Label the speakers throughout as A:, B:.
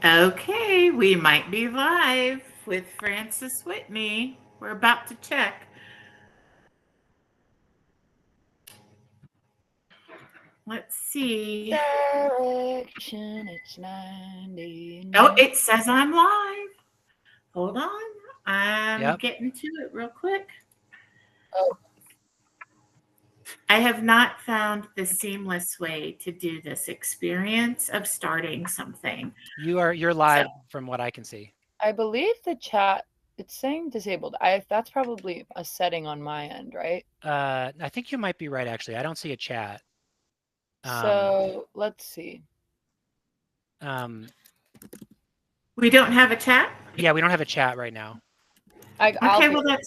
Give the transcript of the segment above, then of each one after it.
A: Okay, we might be live with Frances Whitney. We're about to check. Let's see.
B: Direction, it's 90.
A: Oh, it says I'm live. Hold on. I'm
C: Yep.
A: getting to it real quick.
B: Oh,
A: I have not found the seamless way to do this experience of starting something.
C: You're
A: So,
C: live from what I can see.
B: I believe the chat, it's saying disabled. That's probably a setting on my end, right?
C: I think you might be right, actually. I don't see a chat.
B: So let's see.
C: Um,
A: we don't have a chat?
C: yeah, we don't have a chat right now.
B: I'll
A: Okay,
B: take
A: well,
B: it.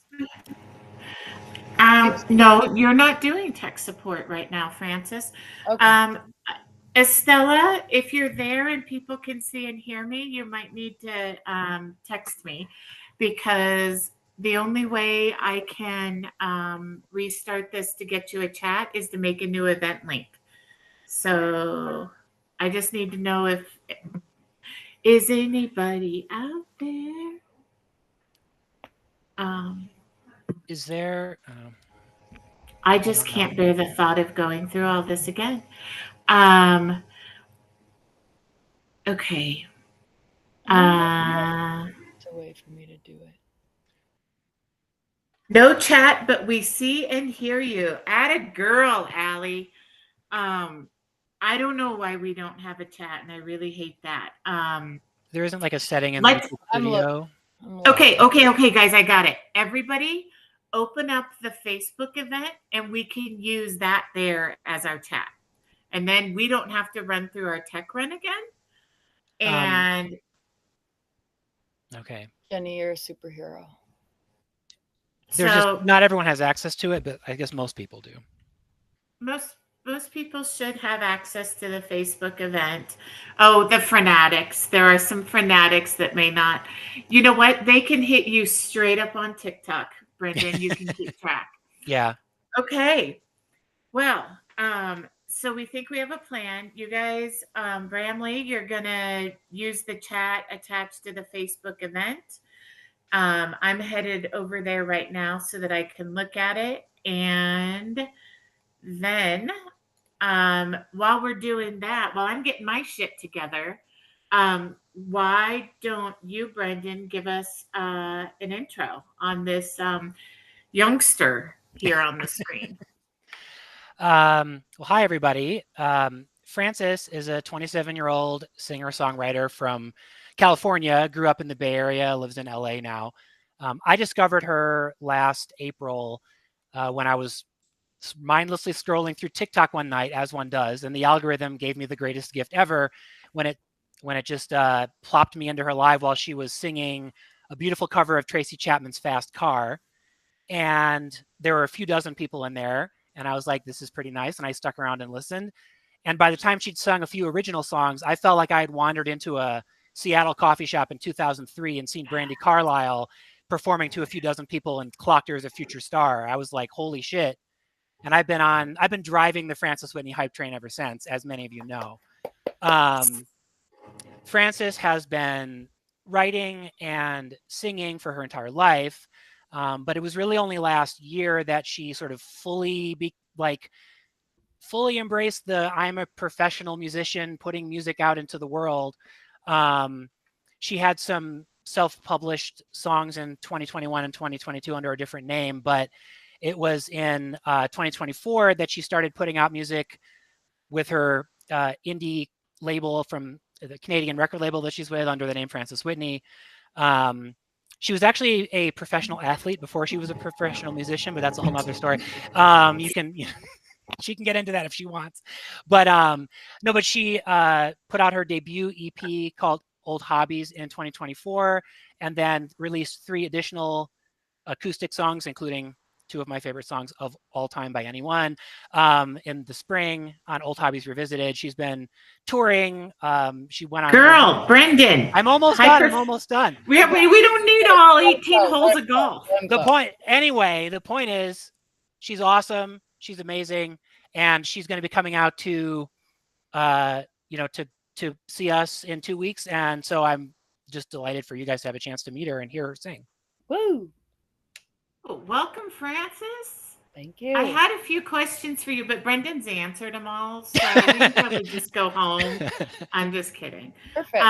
A: that's. No, you're not doing tech support right now, Francis.
B: Okay.
A: Um, Estella, if you're there and people can see and hear me, you might need to text me because the only way I can restart this to get you a chat is to make a new event link. So I just need to know if is anybody out there. Um,
C: Is there?
A: I
C: I
A: just
C: don't know.
A: can't bear the thought of going through all this again. Um, okay.
B: It's a way for me to do it.
A: No chat, but we see and hear you. At a girl, Allie. Um, I don't know why we don't have a chat, and I really hate that.
C: There isn't like a setting in the
A: Let's.
C: YouTube
B: I'm looking.
C: studio.
A: Okay, guys, I got it. Everybody, open up the Facebook event, and we can use that there as our chat, and then we don't have to run through our tech run again.
C: Um,
A: And
C: okay.
B: Jenny, you're a superhero.
C: There's just
A: so
C: not everyone has access to it, but I guess most people do.
A: most people should have access to the Facebook event. Oh, the fanatics. There are some fanatics that may not. You know what? They can hit you straight up on TikTok, Brendan. You can keep track.
C: Yeah.
A: Okay. Well, so we think we have a plan. You guys, Bramily, you're gonna use the chat attached to the Facebook event. I'm headed over there right now so that I can look at it. And then while we're doing that, while I'm getting my shit together, why don't you, Brendan, give us an intro on this youngster here on the screen?
C: Well, hi, everybody. Frances is a 27-year-old singer-songwriter from California, grew up in the Bay Area, lives in LA now. I discovered her last April when I was mindlessly scrolling through TikTok one night, as one does, and the algorithm gave me the greatest gift ever when it just plopped me into her live while she was singing a beautiful cover of Tracy Chapman's Fast Car. And there were a few dozen people in there, and I was like, this is pretty nice. And I stuck around and listened. And by the time she'd sung a few original songs, I felt like I had wandered into a Seattle coffee shop in 2003 and seen Brandy Carlisle performing to a few dozen people and clocked her as a future star. I was like, holy shit. And I've been driving the Frances Whitney hype train ever since, as many of you know. Frances has been writing and singing for her entire life. But it was really only last year that she sort of fully embraced the I'm a professional musician putting music out into the world. She had some self-published songs in 2021 and 2022 under a different name, but it was in 2024 that she started putting out music with her indie label from the Canadian record label that she's with under the name Frances Whitney. She was actually a professional athlete before she was a professional musician, but that's a whole nother story. She can get into that if she wants. But no, but she put out her debut EP called Old Hobbies in 2024, and then released 3 additional acoustic songs, including 2 of my favorite songs of all time by anyone. In the spring on Old Hobbies Revisited, she's been touring. She went on.
A: Girl, Brendan.
C: I'm almost done. I'm almost done.
A: We don't need all 18
B: Let
A: holes
B: him
A: of golf.
C: The point is, she's awesome. She's amazing, and she's going to be coming out to to see us in 2 weeks, and so I'm just delighted for you guys to have a chance to meet her and hear her sing.
B: Woo!
A: Oh, welcome, Francis.
B: Thank you.
A: I had a few questions for you, but Brendan's answered them all, so we can probably just go home. I'm just kidding.
B: Perfect.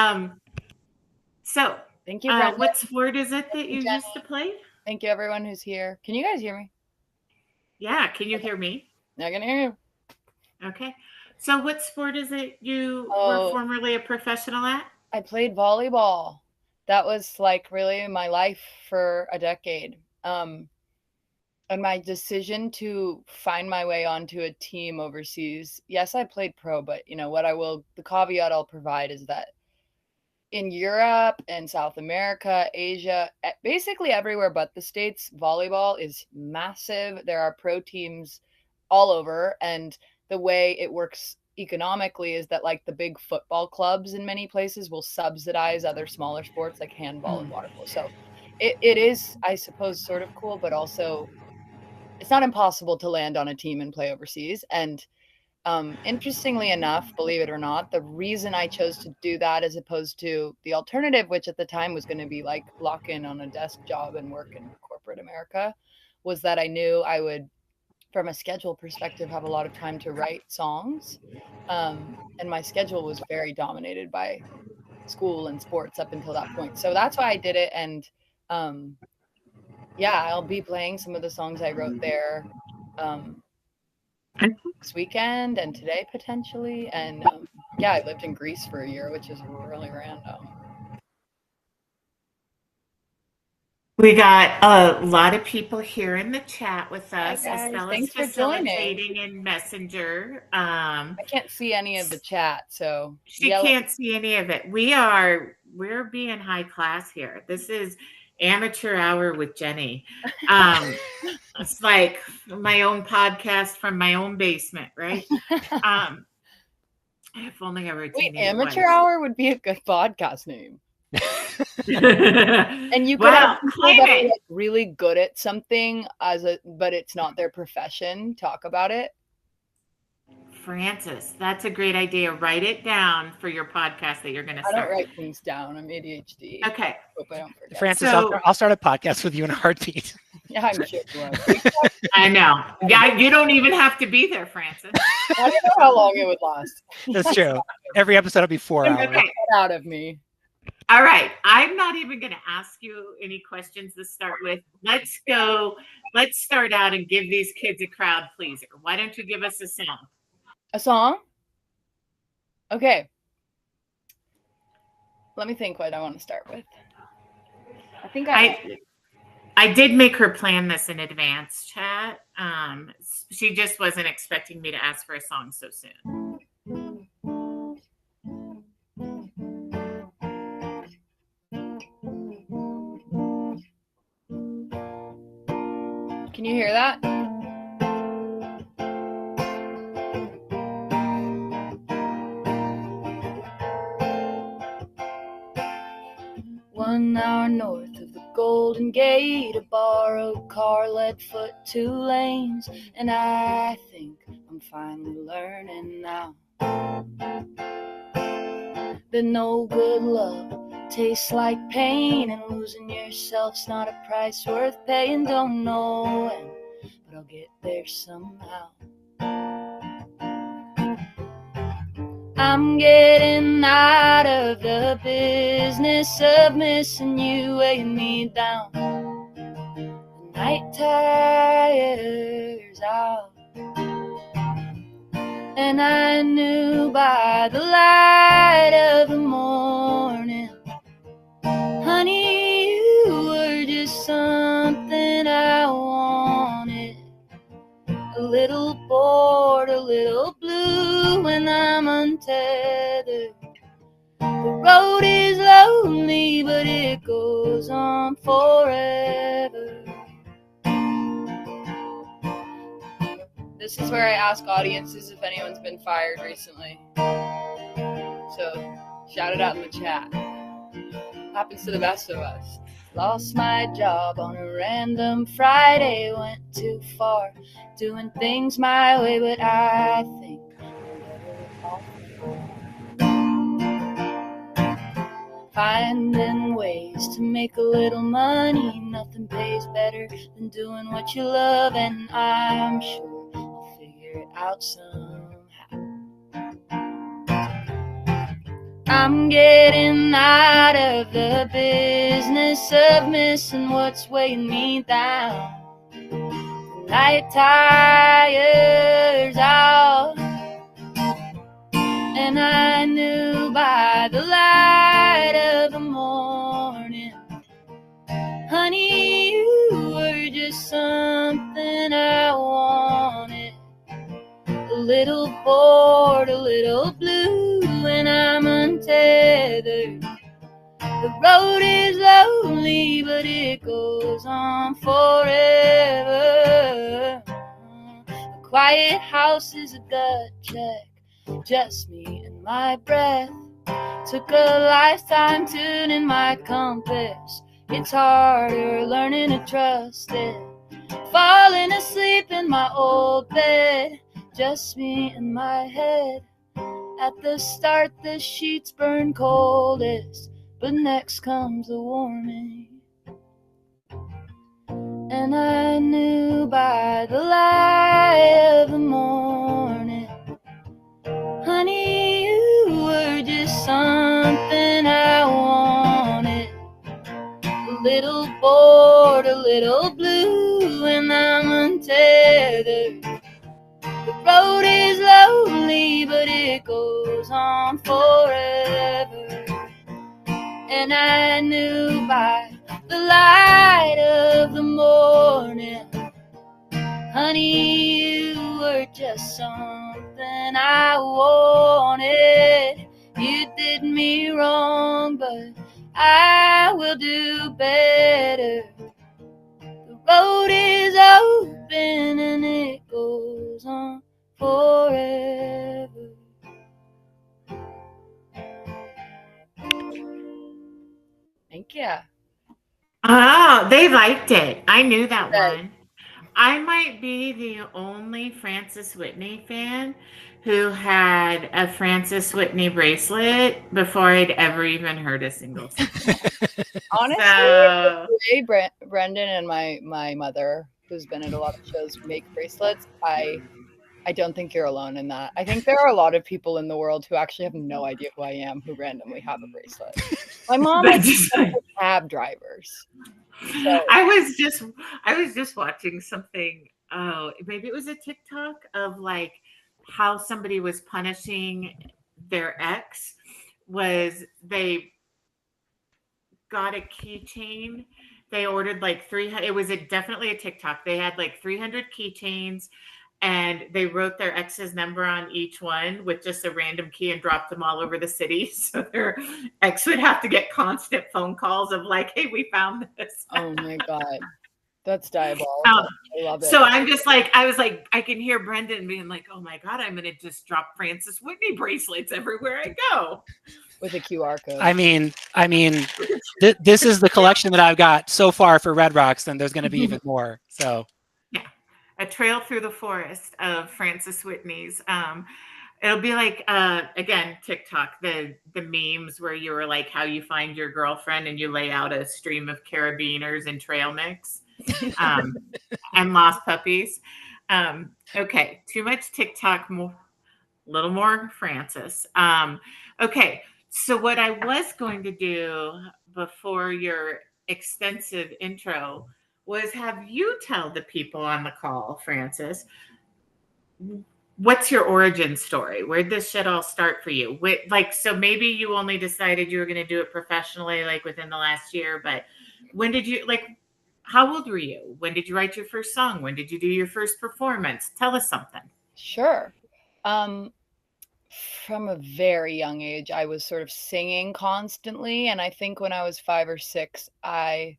A: So,
B: Thank you, Brendan.
A: what sport is it that you used to play?
B: Thank you, everyone who's here. Can you guys hear me?
A: Yeah, can you hear me?
B: I can hear you.
A: Okay. So, what sport is it you were formerly a professional at?
B: I played volleyball. That was like really my life for a decade. And my decision to find my way onto a team overseas. Yes, I played pro, but the caveat I'll provide is that in Europe and South America, Asia, basically everywhere but the States, volleyball is massive. There are pro teams all over, and the way it works economically is that like the big football clubs in many places will subsidize other smaller sports like handball and water polo. So it is, I suppose, sort of cool, but also it's not impossible to land on a team and play overseas. And interestingly enough, believe it or not, the reason I chose to do that as opposed to the alternative, which at the time was going to be like lock in on a desk job and work in corporate America, was that I knew I would, from a schedule perspective, have a lot of time to write songs. And my schedule was very dominated by school and sports up until that point. So that's why I did it. And yeah, I'll be playing some of the songs I wrote there this weekend and today potentially. And yeah, I lived in Greece for a year, which is really random.
A: We got a lot of people here in the chat with us.
B: Hi, guys.
A: Estella's
B: Thanks for
A: facilitating in Messenger.
B: I can't see any of the chat, so
A: she can't see any of it. We're being high class here. This is amateur hour with Jenny. It's like my own podcast from my own basement, right? If only I were
B: amateur hour would be a good podcast name. And you could have people that are like really good at something but it's not their profession talk about it.
A: Francis, that's a great idea. Write it down for your podcast that you're going to start.
B: I don't write things down. I'm ADHD.
A: Okay.
B: Hope I don't forget.
C: Francis, I'll start a podcast with you in a heartbeat.
B: Yeah, I'm sure you will.
A: I know. Yeah, you don't even have to be there, Francis.
B: I don't know how long it would last.
C: That's true. Every episode will be 4 hours.
A: Okay.
B: Get out of me.
A: All right. I'm not even going to ask you any questions to start with. Let's start out and give these kids a crowd pleaser. Why don't you give us a song?
B: A song? Okay. Let me think what I want to start with. I think
A: I did make her plan this in advance, chat. She just wasn't expecting me to ask for a song so soon.
B: Can you hear that? One hour north of the Golden Gate, a borrowed car led foot 2 lanes, and I think I'm finally learning now that no good love tastes like pain, and losing yourself's not a price worth paying. Don't know when, but I'll get there somehow. I'm getting out of the business of missing you, weighing me down. The night tires out, and I knew by the light of the morning, honey, you were just something I wanted. A little bored, a little blue when I'm untethered. The road is lonely, but it goes on forever. This is where I ask audiences if anyone's been fired recently. So, shout it out in the chat. Happens to the best of us. Lost my job on a random Friday, went too far, doing things my way, but I think I'm better off. finding ways to make a little money. Nothing pays better than doing what you love, and I'm sure I'll figure it out somehow. I'm getting out of the business of missing what's weighing me down. The night tires out, and I knew by the light of the morning, honey, you were just something I wanted. A little bored, a little blue, and I'm untethered. The road is lonely, but it goes on forever. A quiet house is a gut check, just me and my breath. Took a lifetime tuning my compass. It's harder learning to trust it. Falling asleep in my old bed, just me and my head. At the start, the sheets burn coldest, but next comes the warming. And I knew by the light of the morning, honey, you were just something I wanted. A little bored, a little blue, and I'm untethered. The road is lonely, but it goes on forever. And I knew by the light of the morning, honey, you were just something I wanted. You did me wrong, but I will do better. The road is open and it goes on forever. Thank you.
A: Oh, they liked it. I knew that one. I might be the only Frances Whitney fan who had a Frances Whitney bracelet before I'd ever even heard a single song.
B: Honestly,
A: So,
B: the way Brendan and my mother, who's been at a lot of shows, make bracelets, I don't think you're alone in that. I think there are a lot of people in the world who actually have no idea who I am who randomly have a bracelet. My mom
A: That's
B: is
A: just-
B: cab drivers. So,
A: I was just watching something. Oh, maybe it was a TikTok of like how somebody was punishing their ex. Was they got a keychain? They ordered like 300. It was definitely a TikTok. They had like 300 keychains, and they wrote their ex's number on each one with just a random key and dropped them all over the city. So their ex would have to get constant phone calls of like, "Hey, we found this."
B: oh my God, that's diabolical.
A: Um,
B: I love it.
A: So I'm just like, I was like, I can hear Brendan being like, "Oh my God, I'm gonna just drop Frances Whitney bracelets everywhere I go."
B: With a QR code.
C: I mean, this is the collection that I've got so far for Red Rocks, and there's going to be even more. So
A: yeah, a trail through the forest of Frances Whitney's. It'll be like again TikTok, the memes where you were like how you find your girlfriend and you lay out a stream of carabiners and trail mix, and lost puppies. Okay, too much TikTok. More, little more Frances. Okay, so what I was going to do before your extensive intro was have you tell the people on the call, Frances, what's your origin story? Where'd this shit all start for you? Like, so maybe you only decided you were going to do it professionally, like within the last year, but when did you, like, how old were you? When did you write your first song? When did you do your first performance? Tell us something.
B: Sure. From a very young age, I was sort of singing constantly. And I think when I was 5 or 6, I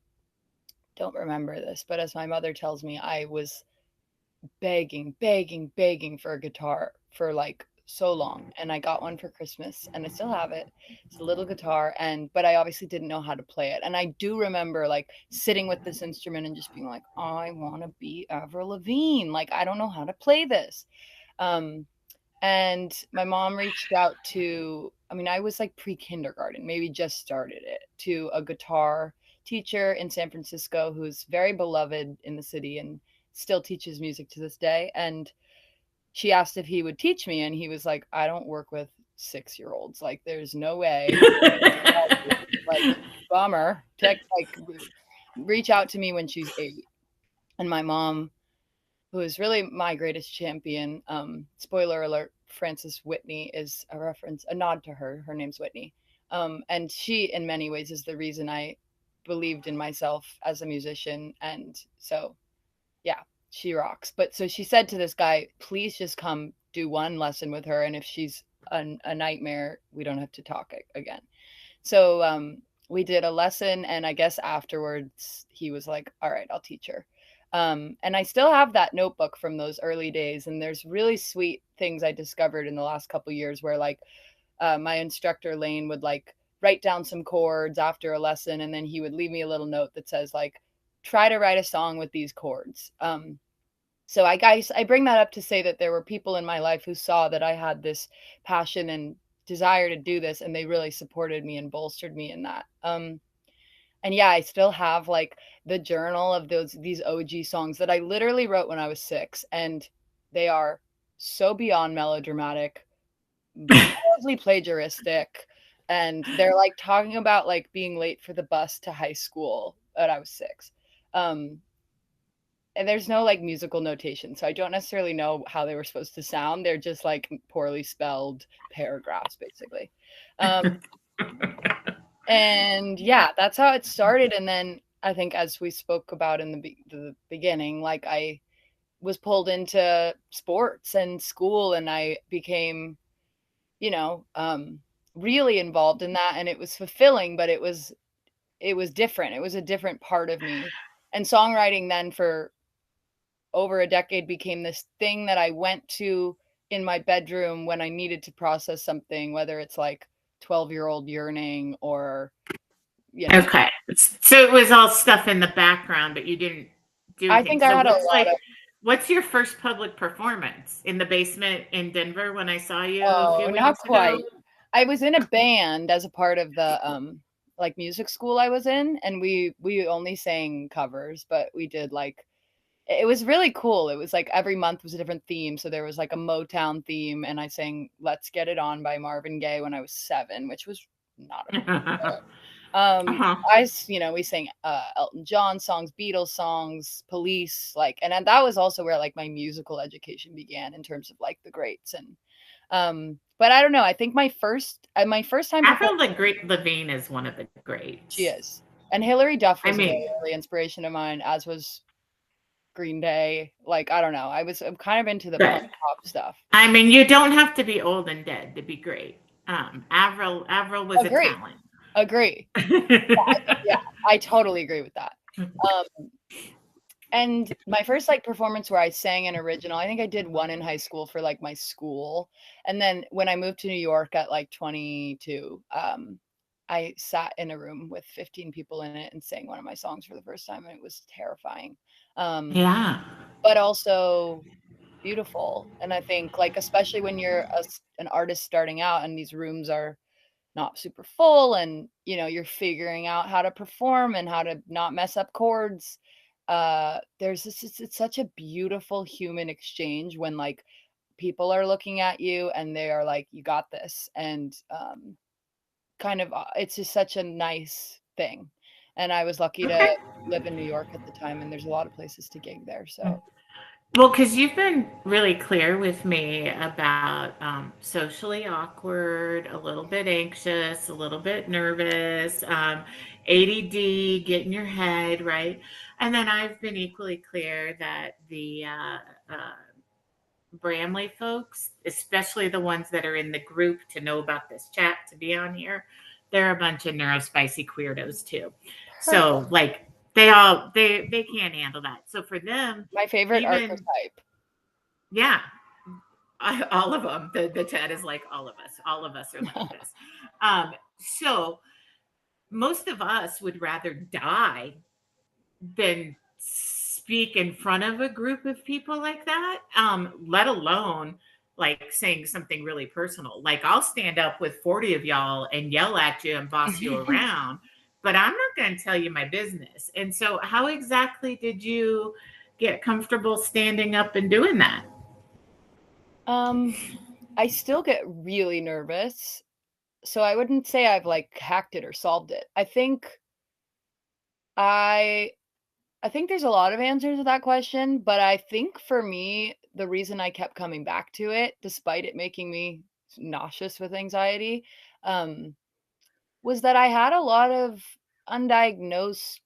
B: don't remember this, but as my mother tells me, I was begging for a guitar for like so long. And I got one for Christmas and I still have it. It's a little guitar, but I obviously didn't know how to play it. And I do remember like sitting with this instrument and just being like, I want to be Avril Lavigne. Like, I don't know how to play this. And my mom reached out to, I mean, I was like pre-kindergarten, maybe just started it, to a guitar teacher in San Francisco who's very beloved in the city and still teaches music to this day. And she asked if he would teach me, and he was like, I don't work with 6-year-olds. Like, there's no way. Like, bummer. Reach out to me when she's 8. And my mom, who is really my greatest champion, spoiler alert, Frances Whitney is a reference, a nod to her. Her name's Whitney. And she, in many ways, is the reason I believed in myself as a musician. And so, yeah, she rocks. But so she said to this guy, please just come do one lesson with her. And if she's a nightmare, we don't have to talk again. So we did a lesson, and I guess afterwards he was like, all right, I'll teach her. And I still have that notebook from those early days. And there's really sweet things I discovered in the last couple years where like my instructor Lane would like write down some chords after a lesson, and then he would leave me a little note that says like, try to write a song with these chords. So I bring that up to say that there were people in my life who saw that I had this passion and desire to do this, and they really supported me and bolstered me in that. And yeah, I still have like the journal of these OG songs that I literally wrote when I was 6, and they are so beyond melodramatic, wildly plagiaristic, and they're like talking about like being late for the bus to high school when I was 6. And there's no like musical notation, so I don't necessarily know how they were supposed to sound. They're just like poorly spelled paragraphs, basically. And yeah, that's how it started. And then I think, as we spoke about in the beginning, like I was pulled into sports and school, and I became, really involved in that, and it was fulfilling, but it was different. It was a different part of me. And songwriting then for over a decade became this thing that I went to in my bedroom when I needed to process something, whether it's like 12-year-old yearning or,
A: Okay. So it was all stuff in the background, but you didn't do
B: I
A: anything.
B: think I
A: So
B: had a lot of,
A: what's your first public performance? In the basement in Denver when I saw you a few
B: not
A: weeks
B: quite.
A: ago?
B: I was in a band as a part of the like music school I was in, and we only sang covers, but we did like, it was really cool. It was like every month was a different theme. So there was like a Motown theme, and I sang Let's Get It On by Marvin Gaye when I was 7, which was not a big deal. We sang Elton John songs, Beatles songs, Police, like, and that was also where like my musical education began in terms of like the greats. And but I don't know, I think my first time
A: Avril Lavigne is one of the greats.
B: she is. And Hilary Duff was a very early inspiration of mine, as was Green Day. Like, I don't know, I'm kind of into the punk pop stuff.
A: I mean, you don't have to be old and dead to be great. Avril was a talent.
B: Agree. Yeah, I totally agree with that. And my first like performance where I sang an original, I think I did one in high school for like my school. And then when I moved to New York at like 22, I sat in a room with 15 people in it and sang one of my songs for the first time, and it was terrifying.
A: Yeah.
B: But also beautiful. And I think like, especially when you're an artist starting out and these rooms are not super full, and you're figuring out how to perform and how to not mess up chords, it's such a beautiful human exchange when like people are looking at you and they are like, you got this. And it's just such a nice thing. And I was lucky to live in New York at the time, and there's a lot of places to gig there. So
A: well, because you've been really clear with me about socially awkward, a little bit anxious, a little bit nervous, ADD, get in your head, right? And then I've been equally clear that the Bramily folks, especially the ones that are in the group to know about this chat, to be on here, they're a bunch of neurospicy weirdos too. Perfect. So like they can't handle that. So for them,
B: my favorite archetype.
A: Yeah. All of them. The chat is like all of us. All of us are like this. So most of us would rather die than speak in front of a group of people like that, let alone like saying something really personal. Like I'll stand up with 40 of y'all and yell at you and boss you around, but I'm not going to tell you my business. And so how exactly did you get comfortable standing up and doing that?
B: I still get really nervous, so I wouldn't say I've like hacked it or solved it. I I think there's a lot of answers to that question, but I think for me, the reason I kept coming back to it, despite it making me nauseous with anxiety, um, was that I had a lot of undiagnosed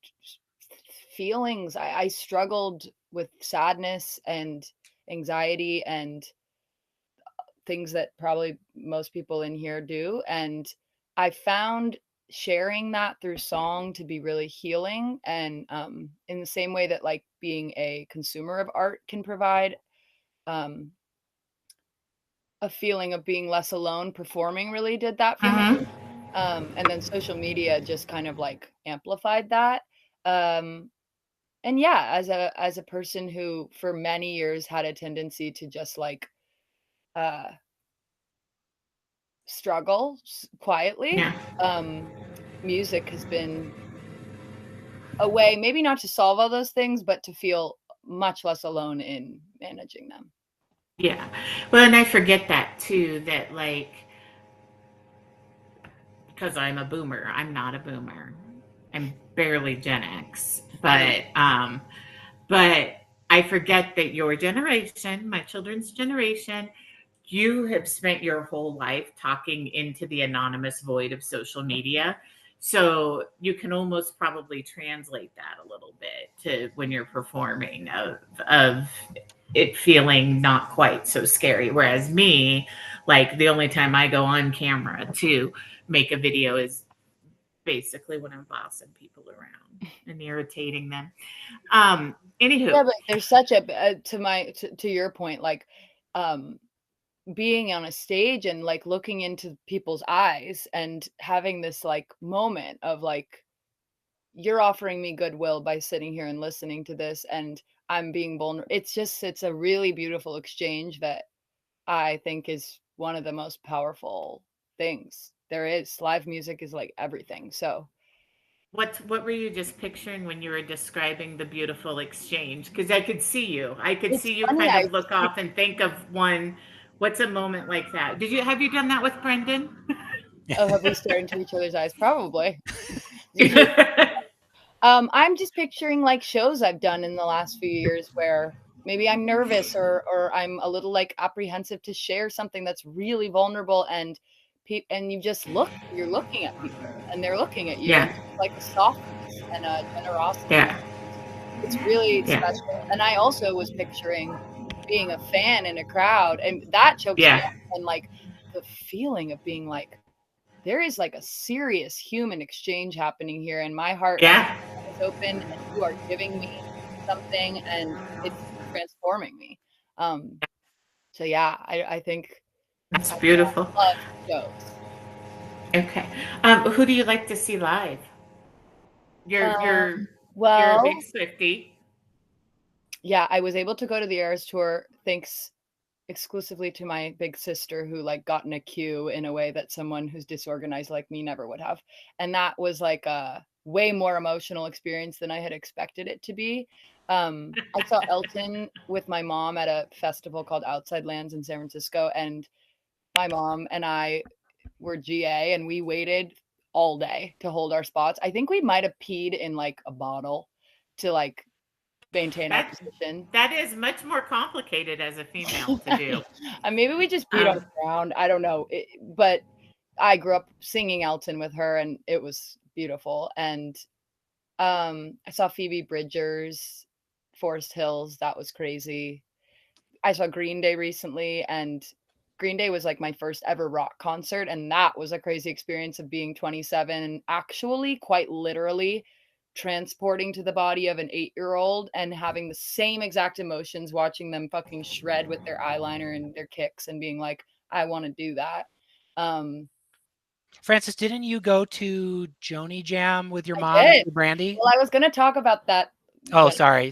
B: feelings. I struggled with sadness and anxiety and things that probably most people in here do. And I found sharing that through song to be really healing. And in the same way that like being a consumer of art can provide um, a feeling of being less alone, performing really did that for me. And then social media just kind of like amplified that. And yeah, as a person who for many years had a tendency to just like uh struggle quietly.
A: Yeah.
B: Music has been a way, maybe not to solve all those things, but to feel much less alone in managing them.
A: Yeah. Well, and I forget that too, that like, because I'm a boomer, I'm not a boomer. I'm barely Gen X, but I forget that your generation, my children's generation, you have spent your whole life talking into the anonymous void of social media. So you can almost probably translate that a little bit to when you're performing of it feeling not quite so scary. Whereas me, like the only time I go on camera to make a video is basically when I'm bossing people around and irritating them. Anywho,
B: Yeah, but there's such a to your point, like being on a stage and like looking into people's eyes and having this like moment of like you're offering me goodwill by sitting here and listening to this and I'm being vulnerable. It's a really beautiful exchange that I think is one of the most powerful things there is. Live music is like everything. So
A: what were you just picturing when you were describing the beautiful exchange? Because I could see you. I could
B: it's
A: see you
B: funny.
A: kind of look off and think of one. What's a moment like that? Have you done that with Brendan?
B: Oh, have we stared into each other's eyes? Probably. Did you? I'm just picturing like shows I've done in the last few years where maybe I'm nervous or I'm a little like apprehensive to share something that's really vulnerable and and you're looking at people and they're looking at you and
A: Yeah,
B: there's like a softness and a generosity.
A: yeah,
B: It's really
A: yeah,
B: special. And I also was picturing being a fan in a crowd and that chokes me
A: yeah,
B: up and like the feeling of being like there is like a serious human exchange happening here and my heart and
A: yeah.
B: is open and you are giving me something and it's transforming me. So yeah, I think
A: That's
B: I
A: beautiful.
B: love shows.
A: Okay. Who do you like to see live? You're you're you're a big
B: Well,
A: Swiftie.
B: yeah, I was able to go to the Eras tour thanks exclusively to my big sister who like got in a queue in a way that someone who's disorganized like me never would have. And that was like a way more emotional experience than I had expected it to be. I saw Elton with my mom at a festival called Outside Lands in San Francisco, and my mom and I were GA and we waited all day to hold our spots. I think we might have peed in like a bottle to like maintain our
A: That
B: position.
A: that is much more complicated as a female to do.
B: Maybe we just peed on
A: Um,
B: the ground. I don't know. But I grew up singing Elton with her, and it was beautiful. And I saw Phoebe Bridgers, Forest Hills. That was crazy. I saw Green Day recently, and Green Day was like my first ever rock concert, and that was a crazy experience of being 27 and actually quite literally transporting to the body of an 8-year-old and having the same exact emotions watching them fucking shred with their eyeliner and their kicks and being like, I want to do that. Um,
C: Frances, didn't you go to Joni Jam with your
B: I
C: mom and
B: did.
C: your Brandy?
B: Well, I was going to talk about that
C: Oh,
B: later.
C: sorry.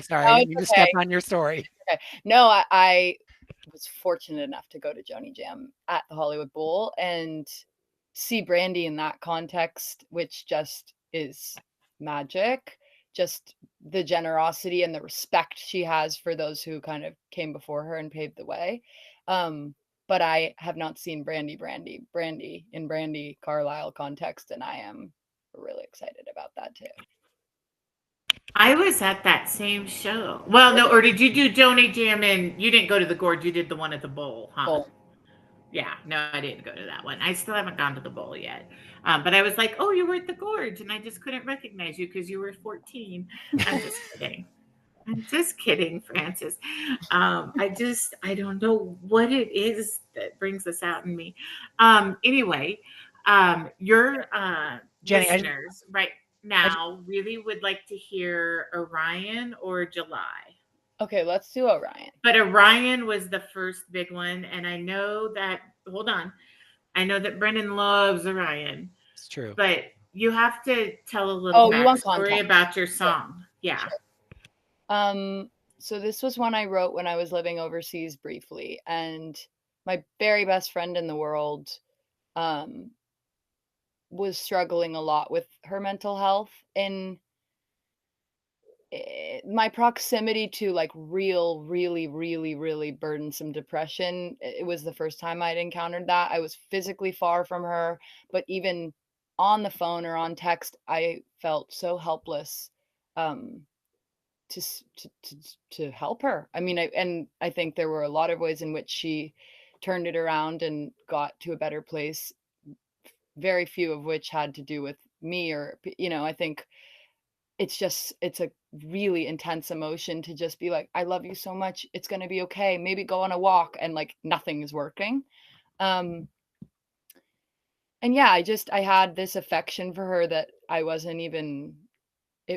B: No,
C: I didn't
B: it's
C: mean to
B: okay.
C: step on your story.
B: Okay. No, I was fortunate enough to go to Joni Jam at the Hollywood Bowl and see Brandy in that context, which just is magic. Just the generosity and the respect she has for those who kind of came before her and paved the way. But I have not seen Brandy in Brandy Carlisle context, and I am really excited about that too.
A: I was at that same show. Well, no, or did you do Joni Jam and you didn't go to the Gorge? You did the one at the Bowl, huh?
B: Bowl.
A: Yeah, no, I didn't go to that one. I still haven't gone to the Bowl yet. But I was like, oh, you were at the Gorge, and I just couldn't recognize you because you were 14. I'm just kidding. I'm just kidding, Francis. I don't know what it is that brings this out in me. Anyway, your
C: Jenny,
A: listeners right now really would like to hear Orion or July.
B: Okay, let's do Orion.
A: But Orion was the first big one, and I know that. Hold on, I know that Brennan loves Orion.
C: It's true.
A: But you have to tell a little backstory about your song. Yeah.
B: Sure. So this was one I wrote when I was living overseas briefly, and my very best friend in the world was struggling a lot with her mental health, and my proximity to like really burdensome depression, it was the first time I'd encountered that. I was physically far from her, but even on the phone or on text, I felt so helpless to help her. I mean, I think there were a lot of ways in which she turned it around and got to a better place, very few of which had to do with me, or I think it's a really intense emotion to just be like, I love you so much, it's going to be okay, maybe go on a walk, and like nothing is working. And yeah, I had this affection for her that it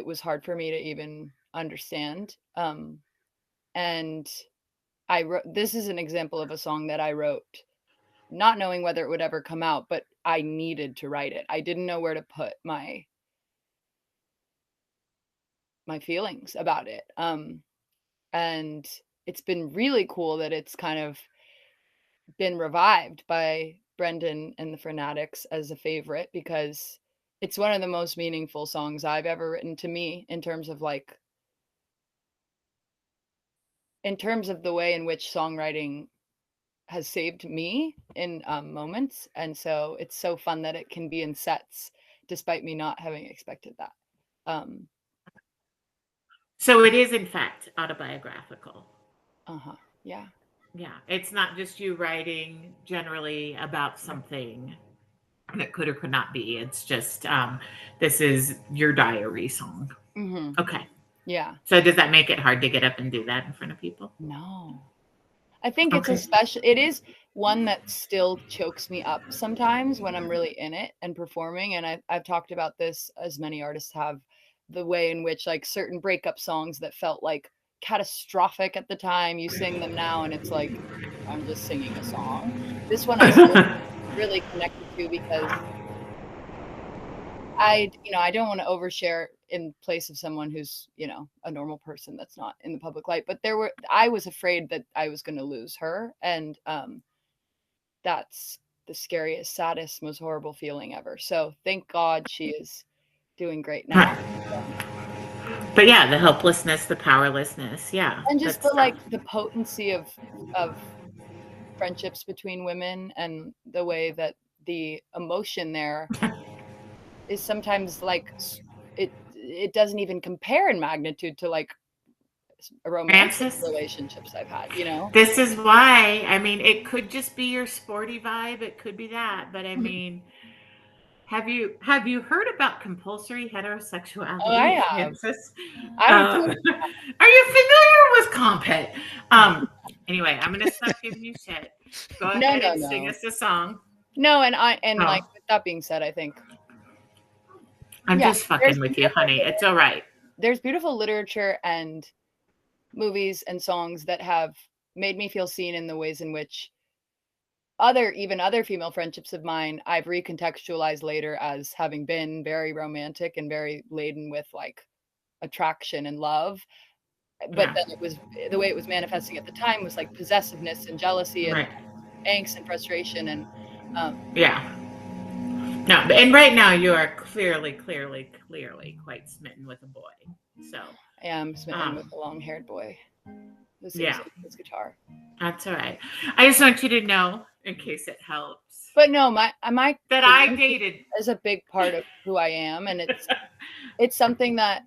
B: was hard for me to even understand. And I wrote, this is an example of a song that I wrote not knowing whether it would ever come out, but I needed to write it. I didn't know where to put my feelings about it. And it's been really cool that it's kind of been revived by Brendan and the Fanatics as a favorite, because it's one of the most meaningful songs I've ever written, to me, in terms of the way in which songwriting has saved me in moments. And so it's so fun that it can be in sets despite me not having expected that.
A: So it is in fact autobiographical.
B: Yeah.
A: Yeah, it's not just you writing generally about something that could or could not be. It's just this is your diary song. Okay.
B: Yeah.
A: So does that make it hard to get up and do that in front of people?
B: No. I think it is one that still chokes me up sometimes when I'm really in it and performing. And I've talked about this, as many artists have, the way in which like certain breakup songs that felt like catastrophic at the time, you sing them now and it's like, I'm just singing a song. This one I still really connected to, because I don't want to overshare in place of someone who's, a normal person that's not in the public light, but I was afraid that I was going to lose her. And that's the scariest, saddest, most horrible feeling ever. So thank God she is doing great now.
A: But yeah, the helplessness, the powerlessness. Yeah.
B: And just the potency of friendships between women, and the way that the emotion there is sometimes like it doesn't even compare in magnitude to like romantic relationships I've had,
A: This is why, I mean, it could just be your sporty vibe, it could be that, but I mean, have you heard about compulsory heterosexuality?
B: Oh, I have.
A: Are you familiar with compet? Anyway, I'm gonna stop giving you shit. Go ahead and sing us a song.
B: No, like with that being said, I think
A: I'm just fucking with you, honey. It's all right.
B: There's beautiful literature and movies and songs that have made me feel seen in the ways in which other female friendships of mine I've recontextualized later as having been very romantic and very laden with like attraction and love. but then it was the way it was manifesting at the time was like possessiveness and jealousy and angst and frustration and
A: no, and right now you are clearly quite smitten with a boy. So
B: I am smitten with a long-haired boy who sings his guitar.
A: That's all right. I just want you to know, in case it helps.
B: But no, my
A: that I dated
B: is a big part of who I am, and it's something that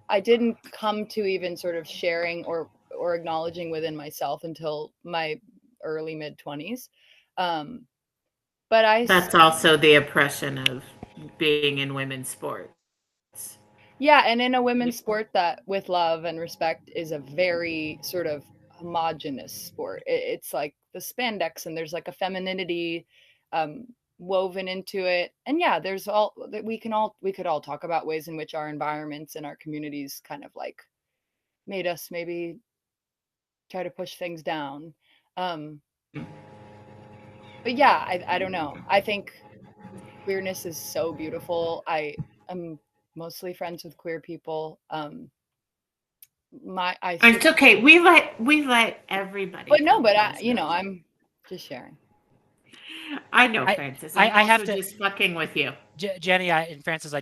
B: I didn't come to even sort of sharing or acknowledging within myself until my early mid-20s. But
A: that's also the oppression of being in women's sports.
B: Yeah, and in a women's sport that with love and respect is a very sort of homogenous sport. It's like the spandex and there's like a femininity woven into it. And yeah, there's all that we could all talk about ways in which our environments and our communities kind of like made us maybe try to push things down. But yeah, I don't know. I think queerness is so beautiful. I am mostly friends with queer people.
A: It's okay. We let everybody.
B: But no, but I'm just sharing.
A: I know, Francis. I have to just fucking with you.
C: Jenny and Francis, I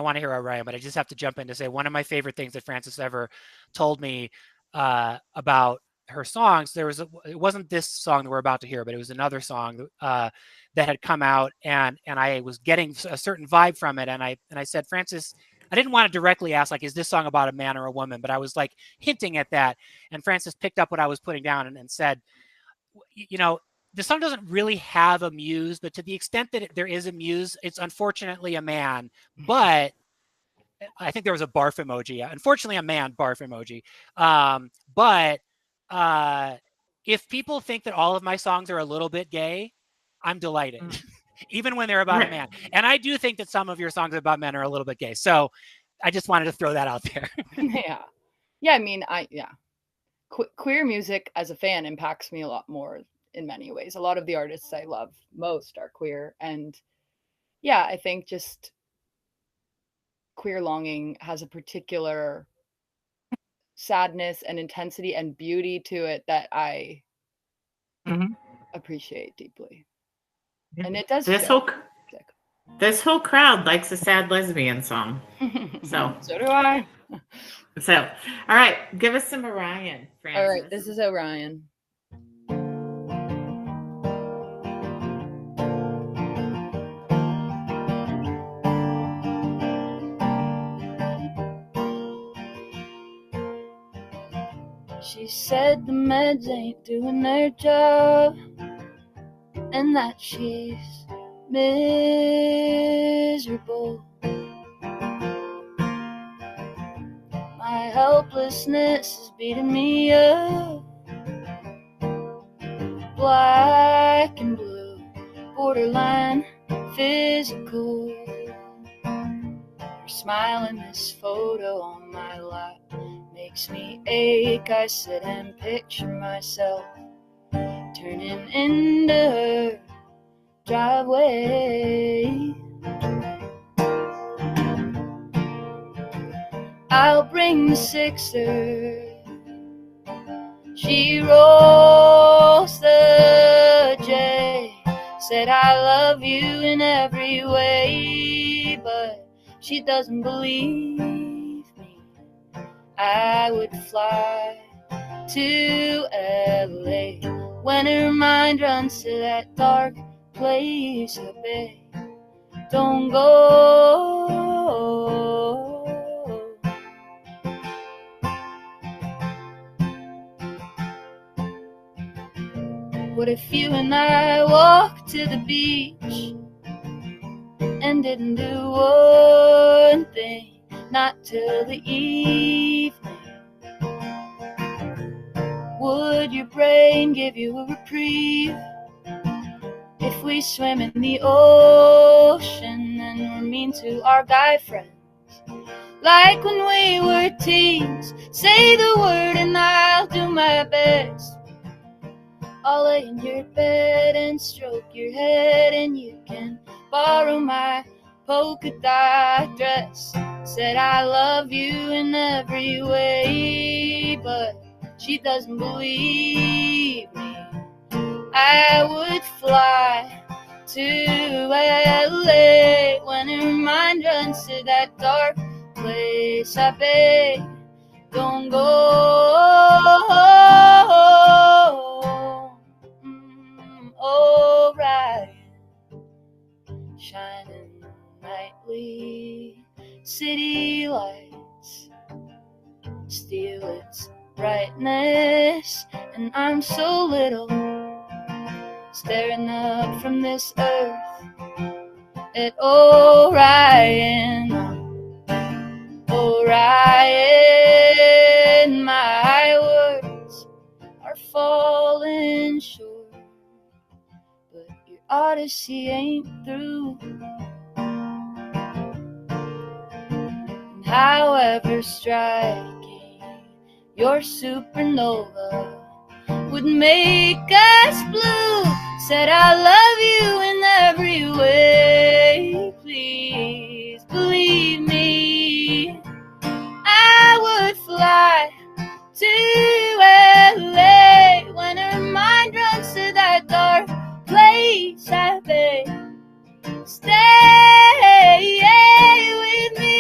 C: want to hear Orion, but I just have to jump in to say one of my favorite things that Francis ever told me about her songs. It wasn't this song that we're about to hear, but it was another song that had come out, and I was getting a certain vibe from it, and I said, Francis, I didn't want to directly ask, like, is this song about a man or a woman? But I was like hinting at that, and Francis picked up what I was putting down and said, the song doesn't really have a muse, but to the extent that there is a muse, it's unfortunately a man. But I think there was a barf emoji. Unfortunately, a man barf emoji. But if people think that all of my songs are a little bit gay, I'm delighted, even when they're about a man. And I do think that some of your songs about men are a little bit gay. So I just wanted to throw that out there.
B: Yeah. I mean, queer music as a fan impacts me a lot more in many ways. A lot of the artists I love most are queer. And yeah, I think just queer longing has a particular sadness and intensity and beauty to it that I appreciate deeply. And it does.
A: This whole crowd likes a sad lesbian song. So
B: do I.
A: So, all right, give us some Orion, Francis.
B: All right, this is Orion. She said the meds ain't doing their job and that she's miserable. My helplessness is beating me up. Black and blue, borderline physical. Her smile in this photo on my lap makes me ache. I sit and picture myself turning into her driveway. I'll bring the sixer. She rolls the J. Said I love you in every way, but she doesn't believe me. I would fly to LA when her mind runs to that dark place. I beg, don't go. What if you and I walked to the beach and didn't do one thing, not till the evening? Would your brain give you a reprieve if we swim in the ocean and were mean to our guy friends? Like when we were teens, say the word and I'll do my best. I'll lay in your bed and stroke your head, and you can borrow my polka dot dress. said I love you in every way, but she doesn't believe me. I would fly to LA when her mind runs to that dark place. I beg, don't go. Orion, shining nightly, city lights steal its brightness, and I'm so little, staring up from this earth at Orion. Orion, my words are falling short, but your odyssey ain't through. And however striking your supernova would make us blue, said I love you in every way. Please believe me, I would fly to LA when her mind runs to that dark place. I beg, stay with me.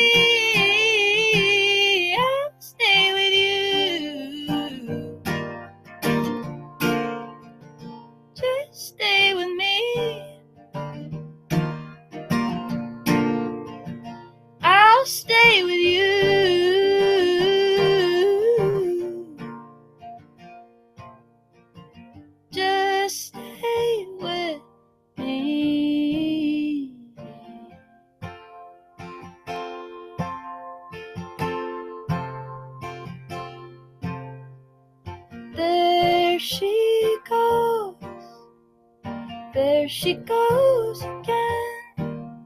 B: I'll stay with you. Just stay with me. I'll stay with you. Just stay with me. There she goes. There she goes again,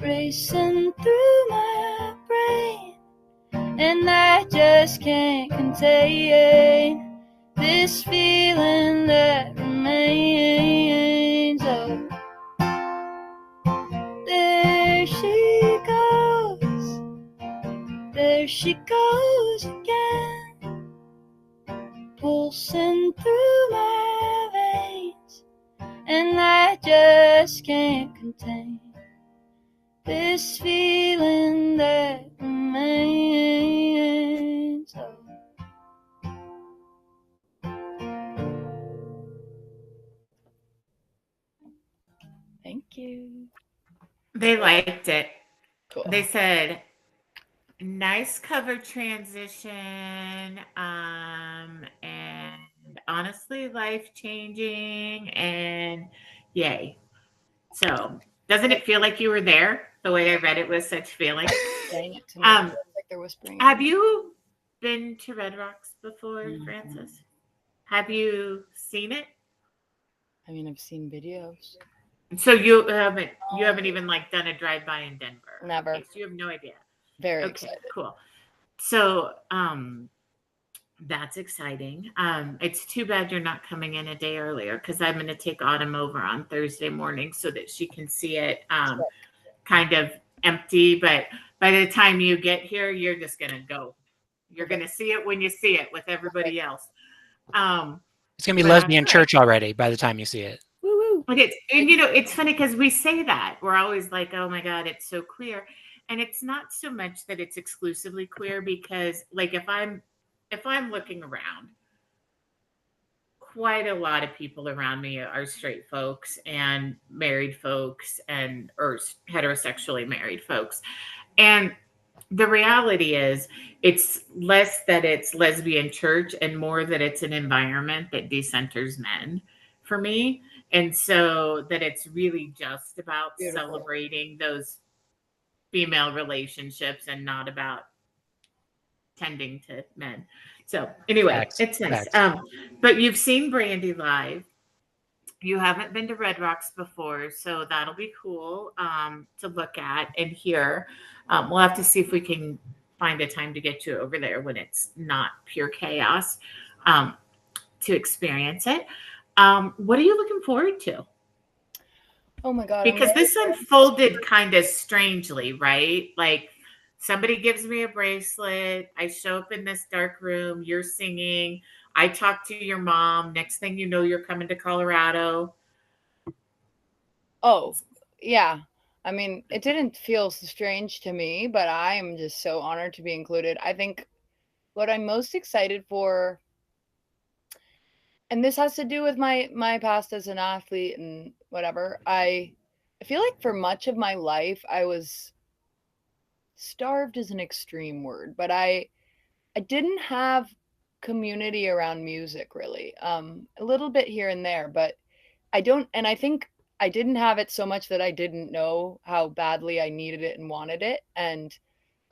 B: racing through my brain, and I just can't contain this feeling that remains. Oh, there she goes. There she goes again, pulsing through my veins, and I just can't contain this feeling that remains. Oh. Thank you.
A: They liked it.
B: Cool.
A: They said, nice cover transition, and honestly life-changing, and yay. So, doesn't it feel like you were there? The way I read it with such feeling.
B: Saying it to me, it feels like they're whispering.
A: Have you been to Red Rocks before, Francis? Have you seen it?
B: I mean, I've seen videos.
A: So you haven't even like done a drive-by in Denver?
B: Never.
A: Okay, so you have no idea.
B: Very
A: Okay,
B: excited.
A: cool. So that's exciting. It's too bad you're not coming in a day earlier, because I'm going to take Autumn over on Thursday morning so that she can see it kind of empty. But by the time you get here, you're just going to go. You're going to see it when you see it with everybody else.
C: It's going to be lesbian church already by the time you see it.
B: Woo-woo.
A: But it's funny because we say that. We're always like, oh my God, it's so queer. And it's not so much that it's exclusively queer, because like if I'm looking around, quite a lot of people around me are straight folks and married folks or heterosexually married folks. And the reality is it's less that it's lesbian church and more that it's an environment that decenters men for me. And so that it's really just about celebrating those female relationships and not about tending to men. So anyway, it's nice. But you've seen Brandy live. You haven't been to Red Rocks before, so that'll be cool to look at and hear. We'll have to see if we can find a time to get you over there when it's not pure chaos to experience it. What are you looking forward to?
B: Oh my God.
A: Because this unfolded kind of strangely, right? Like Somebody gives me a bracelet. I show up in this dark room. You're singing. I talk to your mom. Next thing you know, you're coming to Colorado.
B: Oh, yeah. I mean, it didn't feel strange to me, but I am just so honored to be included. I think what I'm most excited for, and this has to do with my past as an athlete and whatever. I feel like for much of my life I was starved is an extreme word, but I didn't have community around music really. A little bit here and there, but I think I didn't have it so much that I didn't know how badly I needed it and wanted it. And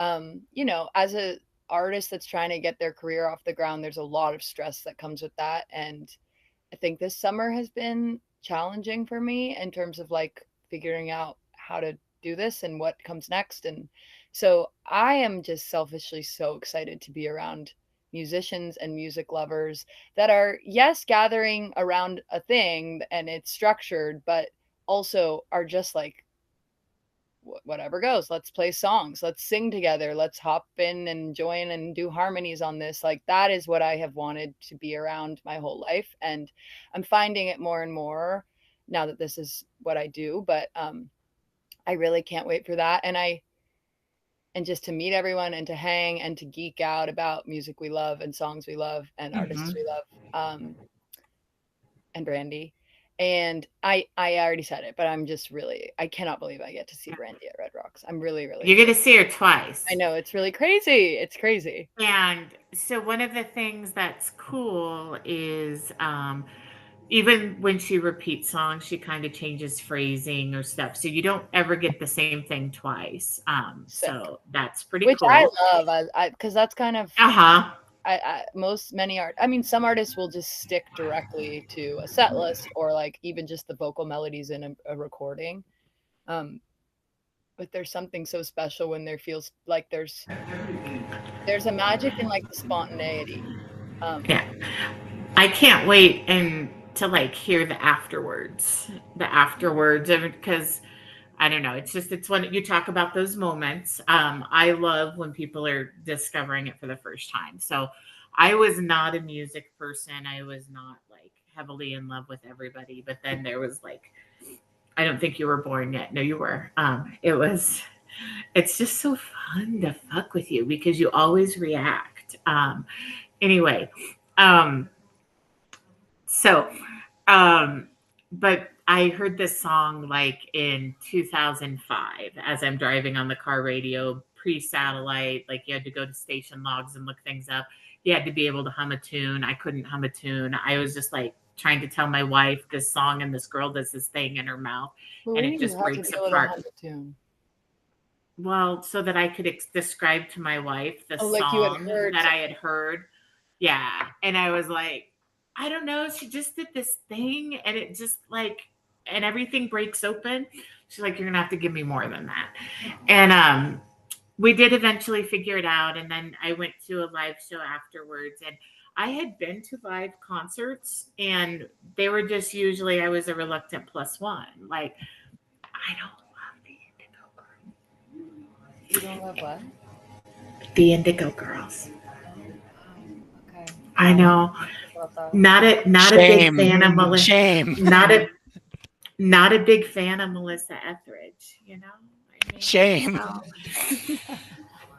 B: as a artist that's trying to get their career off the ground, there's a lot of stress that comes with that. And I think this summer has been challenging for me in terms of like figuring out how to do this and what comes next. And so I am just selfishly so excited to be around musicians and music lovers that are, yes, gathering around a thing and it's structured, but also are just like, whatever goes, let's play songs, let's sing together, let's hop in and join and do harmonies on this. Like that is what I have wanted to be around my whole life, and I'm finding it more and more now that this is what I do. But I really can't wait for that, and just to meet everyone and to hang and to geek out about music we love and songs we love and artists we love, and Brandy. And I already said it, but I'm just really, I cannot believe I get to see Brandy at Red Rocks. I'm really, really
A: You're going to see her twice.
B: I know, it's really crazy. It's crazy.
A: And so one of the things that's cool is even when she repeats songs, she kind of changes phrasing or stuff. So you don't ever get the same thing twice. So that's pretty
B: Which
A: cool.
B: I love, because that's kind of
A: uh-huh.
B: Some artists will just stick directly to a set list or like even just the vocal melodies in a recording. But there's something so special when there feels like there's a magic in like the spontaneity.
A: Yeah. I can't wait and to like hear the afterwards because I don't know. It's when you talk about those moments. I love when people are discovering it for the first time. So I was not a music person. I was not like heavily in love with everybody. But then there was like, I don't think you were born yet. No, you were. It's just so fun to fuck with you because you always react. Anyway, um, so, um, but I heard this song like in 2005 as I'm driving on the car radio, pre-satellite. Like you had to go to station logs and look things up. You had to be able to hum a tune. I couldn't hum a tune. I was just like trying to tell my wife this song, and this girl does this thing in her mouth, and it just breaks apart. Well, so that I could describe to my wife the song that I had heard. Yeah. And I was like, I don't know. She just did this thing and it just like, and everything breaks open. She's like, you're going to have to give me more than that. And we did eventually figure it out. And then I went to a live show afterwards. And I had been to live concerts and they were just usually, I was a reluctant +1. Like, I don't love the Indigo Girls.
B: You don't love what?
A: The Indigo Girls.
B: Okay.
A: I know. Not a big fan of Melissa.
C: Shame.
A: Not a big fan of Melissa Etheridge, you know? I mean,
C: shame.
A: So,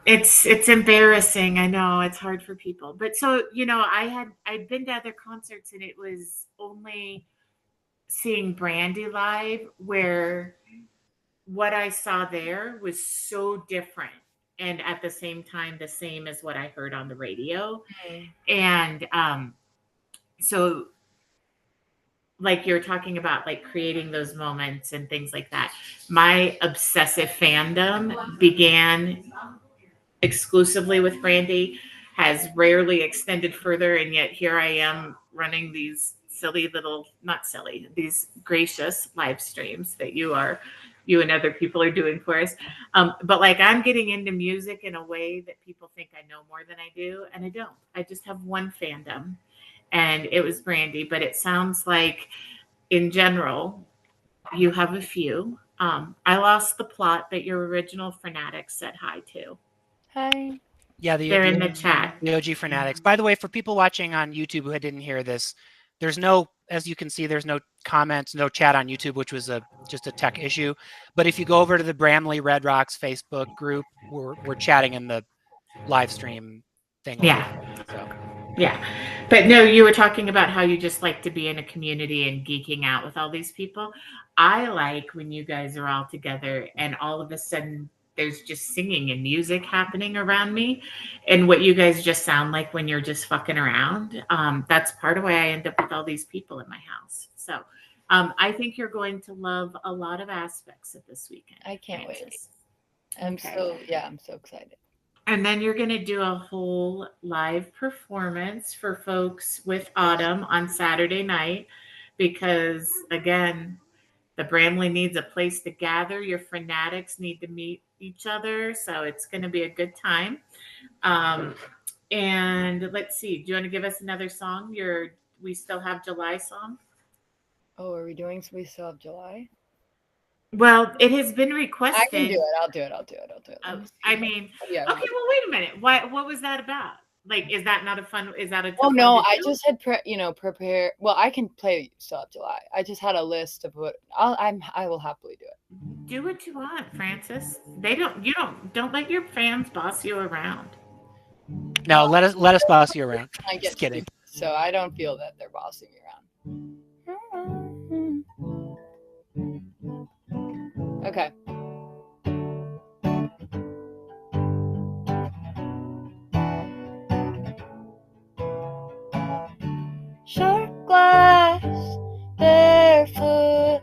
A: it's embarrassing. I know it's hard for people. But so, I'd been to other concerts and it was only seeing Brandy live where what I saw there was so different and at the same time the same as what I heard on the radio. And so like you're talking about like creating those moments and things like that. My obsessive fandom began exclusively with Brandy, has rarely extended further, and yet here I am running these these gracious live streams that you and other people are doing for us. But like I'm getting into music in a way that people think I know more than I do, and I don't. I just have one fandom, and it was Brandy. But it sounds like, in general, you have a few. I lost the plot, but your original fanatics said hi to.
B: Hi.
C: Yeah,
A: They're in the chat.
C: the OG Fanatics. By the way, for people watching on YouTube who didn't hear this, there's no, as you can see, there's no comments, no chat on YouTube, which was just a tech issue. But if you go over to the Bramily Red Rocks Facebook group, we're chatting in the live stream thing.
A: Yeah.
C: So.
A: Yeah. But no, you were talking about how you just like to be in a community and geeking out with all these people. I like when you guys are all together and all of a sudden there's just singing and music happening around me and what you guys just sound like when you're just fucking around. That's part of why I end up with all these people in my house. So I think you're going to love a lot of aspects of this weekend.
B: I can't
A: Francis.
B: wait. I'm so excited.
A: And then you're going to do a whole live performance for folks with Autumn on Saturday night because, again, the Bramley needs a place to gather. Your fanatics need to meet each other. So it's going to be a good time. And let's see. Do you want to give us another song? We Still Have July song?
B: Oh, are we doing We Still Have July?
A: Well, it has been requested.
B: I can do it. I'll do it.
A: I mean, okay, well, wait a minute. What was that about? Like, is that not a fun? Is that a?
B: Oh no, I just had prepare. Well, I can play Still Have July. I just had a list of what I will happily do it.
A: Do what you want, Francis. Don't let your fans boss you around.
C: No, let us boss you around. Just kidding.
B: So I don't feel that they're bossing me around. Okay. Sharp glass, barefoot,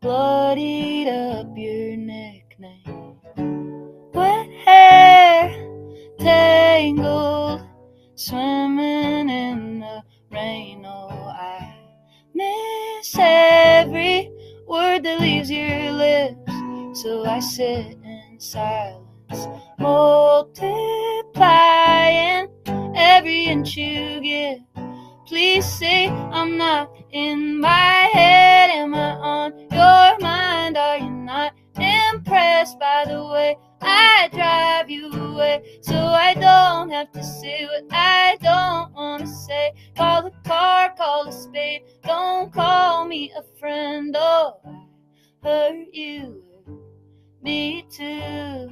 B: bloodied up your nickname. Wet hair, tangled, swimming in the rain. Oh, I miss every word that leaves your lips. So I sit in silence, multiplying every inch you give. Please say I'm not in my head. Am I on your mind? Are you not impressed by the way I drive you away? So I don't have to say what I don't want to say. Call a car, call a spade. Don't call me a friend. Oh, I hurt you, me too.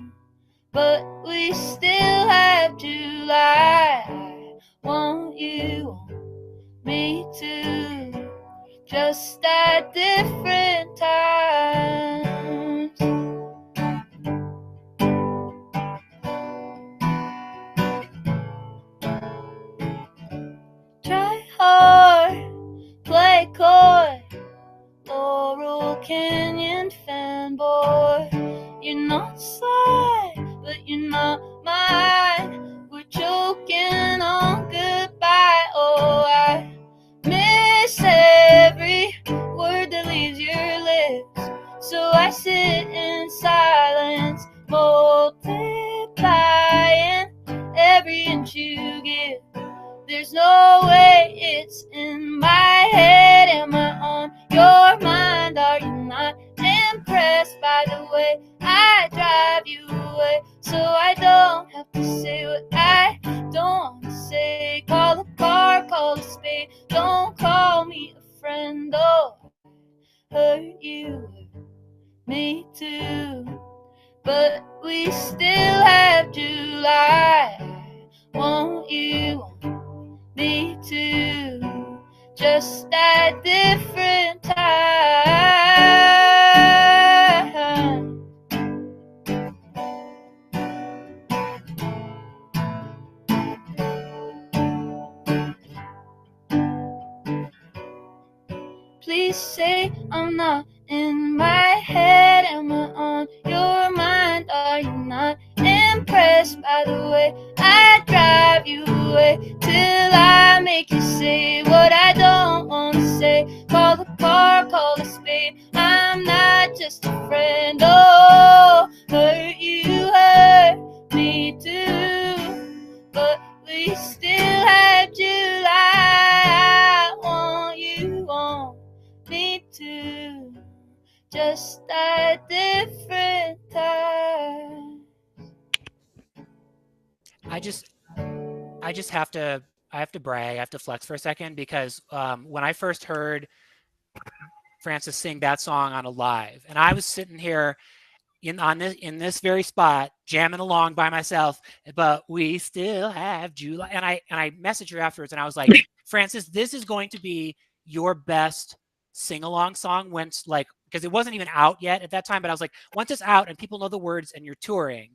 B: But we still have July. I want you, me too, just at different times. Try hard, play coy, Laurel Canyon fanboy. You're not sly, but you're not mine. We're choking on goodbye. Oh, I miss every word that leaves your lips. So I sit in silence, multiplying every inch you give. There's no way it's in my head. Am I on your mind? Are you not impressed by the way I drive you away? So I don't have to say what I don't want to say. Call a car, call a spade. Don't call me a friend. Oh, I hurt you, me too. But we still have July. I want you, me too, just at different times. Please say I'm not in my head. Am I on your mind? Are you not impressed by the way I drive you away? Till I make you say what I don't want to say. Call the car, call the spade. I'm not just a friend. Oh, hurt you, hurt me too. But we still have July. I want you on me too, just at different times.
C: just have to brag. I have to flex for a second because when I first heard Frances sing that song on a live, and I was sitting here in this very spot jamming along by myself, but we still have July, and I messaged her afterwards, and I was like, Frances, this is going to be your best sing along song once, like, because it wasn't even out yet at that time, but I was like, once it's out and people know the words and you're touring,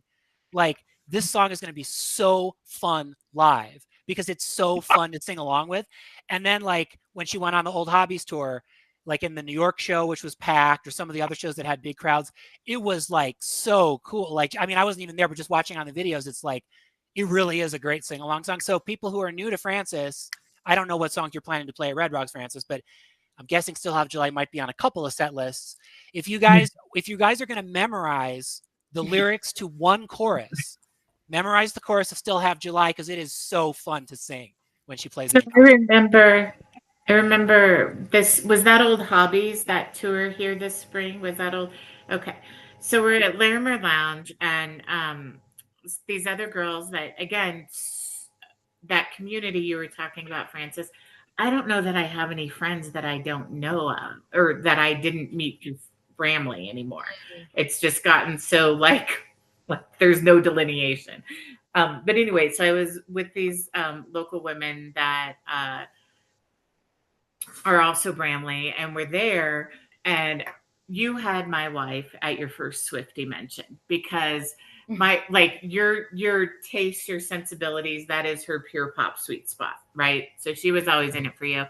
C: like, this song is going to be so fun live because it's so fun to sing along with. And then, like, when she went on the Old Hobbies tour, like in the New York show, which was packed, or some of the other shows that had big crowds, it was like so cool. Like, I mean, I wasn't even there, but just watching on the videos, it's like, it really is a great sing along song. So people who are new to Frances, I don't know what songs you're planning to play at Red Rocks, Frances, but I'm guessing Still Have July might be on a couple of set lists. If you guys are going to memorize the lyrics to one chorus, memorize the chorus of Still Have July, because it is so fun to sing when she plays
A: So
C: it in concert.
A: I remember this. Was that Old Hobbies, that tour here this spring? Was that old? Okay. So we're at Larimer Lounge, and these other girls that, again, that community you were talking about, Francis. I don't know that I have any friends that I don't know of or that I didn't meet through Bramily anymore. It's just gotten so like there's no delineation. But anyway, so I was with these local women that are also Bramley, and we're there. And you had my wife at your first Swifty mention because my like your taste, your sensibilities, that is her pure pop sweet spot, right? So she was always in it for you.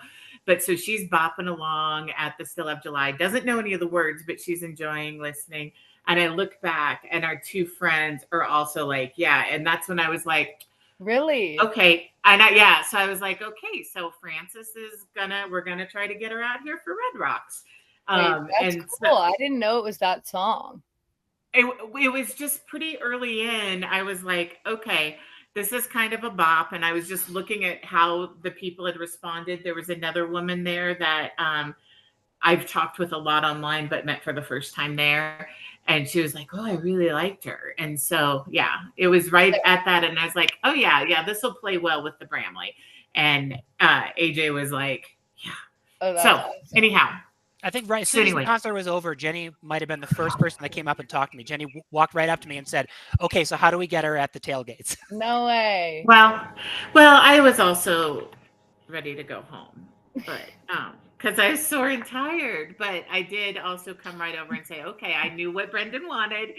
A: But so she's bopping along at the Still Have July, doesn't know any of the words, but she's enjoying listening. And I look back, and our two friends are also like, yeah. And that's when I was like,
B: Really?
A: okay. So I was like, okay, so Frances we're gonna try to get her out here for Red Rocks.
B: Wait, that's cool.
A: So
B: I didn't know it was that song.
A: it was just pretty early in. I was like, okay, this is kind of a bop. And I was just looking at how the people had responded. There was another woman there that I've talked with a lot online, but met for the first time there. And she was like, oh, I really liked her. And so, yeah, it was right at that. And I was like, oh, yeah, this will play well with the Bramley. And AJ was like, yeah.
B: Oh, that's
A: so,
B: awesome.
A: Anyhow.
C: I think as soon as the concert was over, Jenny might have been the first person that came up and talked to me. Jenny walked right up to me and said, okay, so how do we get her at the tailgates?
B: No way.
A: Well, I was also ready to go home, but because I was sore and tired. But I did also come right over and say, okay, I knew what Brendan wanted,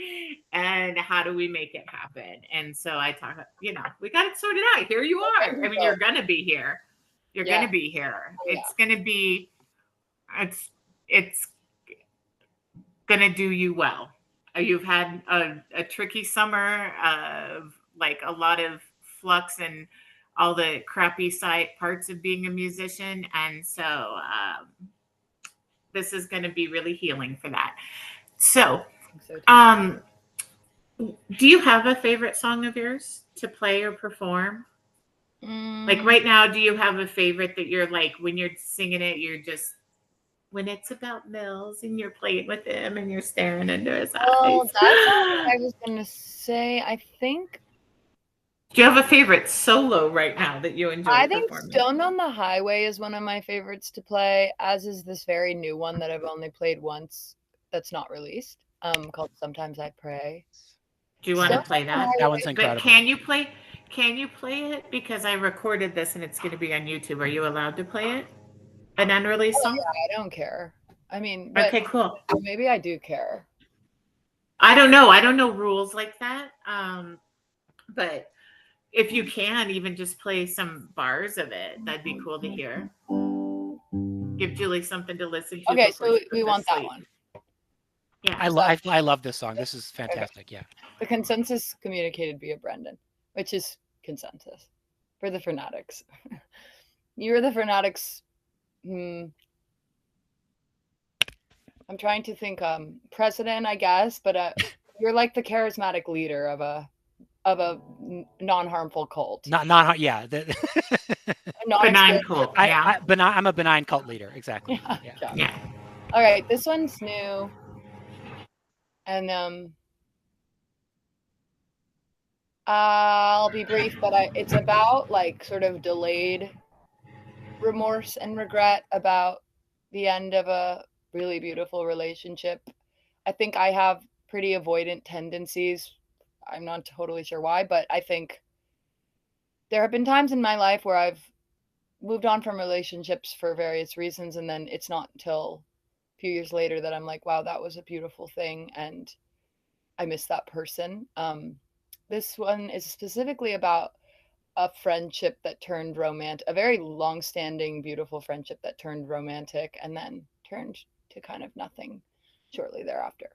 A: and how do we make it happen? And so I talked, we got it sorted out. Here you are. I mean, you're gonna be here. You're gonna be here. It's gonna be, it's gonna do you well. You've had a tricky summer of like a lot of flux and all the crappy side parts of being a musician. And so this is going to be really healing for that. So, do you have a favorite song of yours to play or perform? Like right now, do you have a favorite that you're like, when you're singing it, you're just, when it's about Mills and you're playing with him and you're staring into his eyes?
B: Oh, that's what I was going to say. I think.
A: Do you have a favorite solo right now that you enjoy?
B: I think Stoned on the Highway is one of my favorites to play, as is this very new one that I've only played once that's not released, called Sometimes I Pray.
A: Do you want to play that?
C: That one's incredible.
A: But can you play it? Because I recorded this and it's going to be on YouTube. Are you allowed to play it? An unreleased song?
B: Yeah, I don't care. I mean,
A: okay, cool.
B: Maybe I do care.
A: I don't know. I don't know rules like that. But if you can even just play some bars of it, that'd be cool to hear. Give Julie something to listen to.
B: Okay, so we want that one.
A: Yeah,
C: I love this song. This is fantastic. Okay. Yeah.
B: The consensus communicated via Brendan, which is consensus for the Fanatics. You're the Fanatics. I'm trying to think. President, I guess, but you're like the charismatic leader of a non-harmful cult.
C: Yeah.
A: Benign cult. Yeah.
C: I'm a benign cult leader. Exactly.
A: Yeah.
B: All right, this one's new, and I'll be brief, but it's about like sort of delayed remorse and regret about the end of a really beautiful relationship. I think I have pretty avoidant tendencies. I'm not totally sure why, but I think there have been times in my life where I've moved on from relationships for various reasons, and then it's not until a few years later that I'm like, wow, that was a beautiful thing, and I miss that person. This one is specifically about a friendship that turned romantic, a very long-standing, beautiful friendship that turned romantic and then turned to kind of nothing shortly thereafter.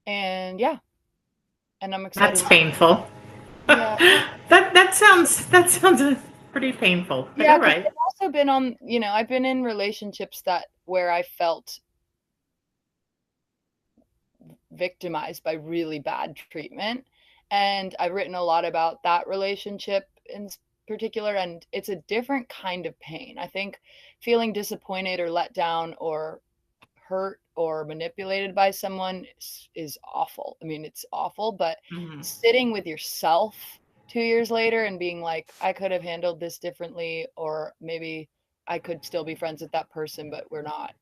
B: And yeah, and I'm excited.
A: That's painful.
B: Yeah,
A: that sounds pretty painful. But
B: yeah,
A: all
B: because
A: right.
B: I've also been on, I've been in relationships that where I felt victimized by really bad treatment, and I've written a lot about that relationship in particular, and it's a different kind of pain. I think feeling disappointed or let down or hurt or manipulated by someone is awful. I mean, it's awful, but sitting with yourself 2 years later and being like, I could have handled this differently, or maybe I could still be friends with that person, but we're not,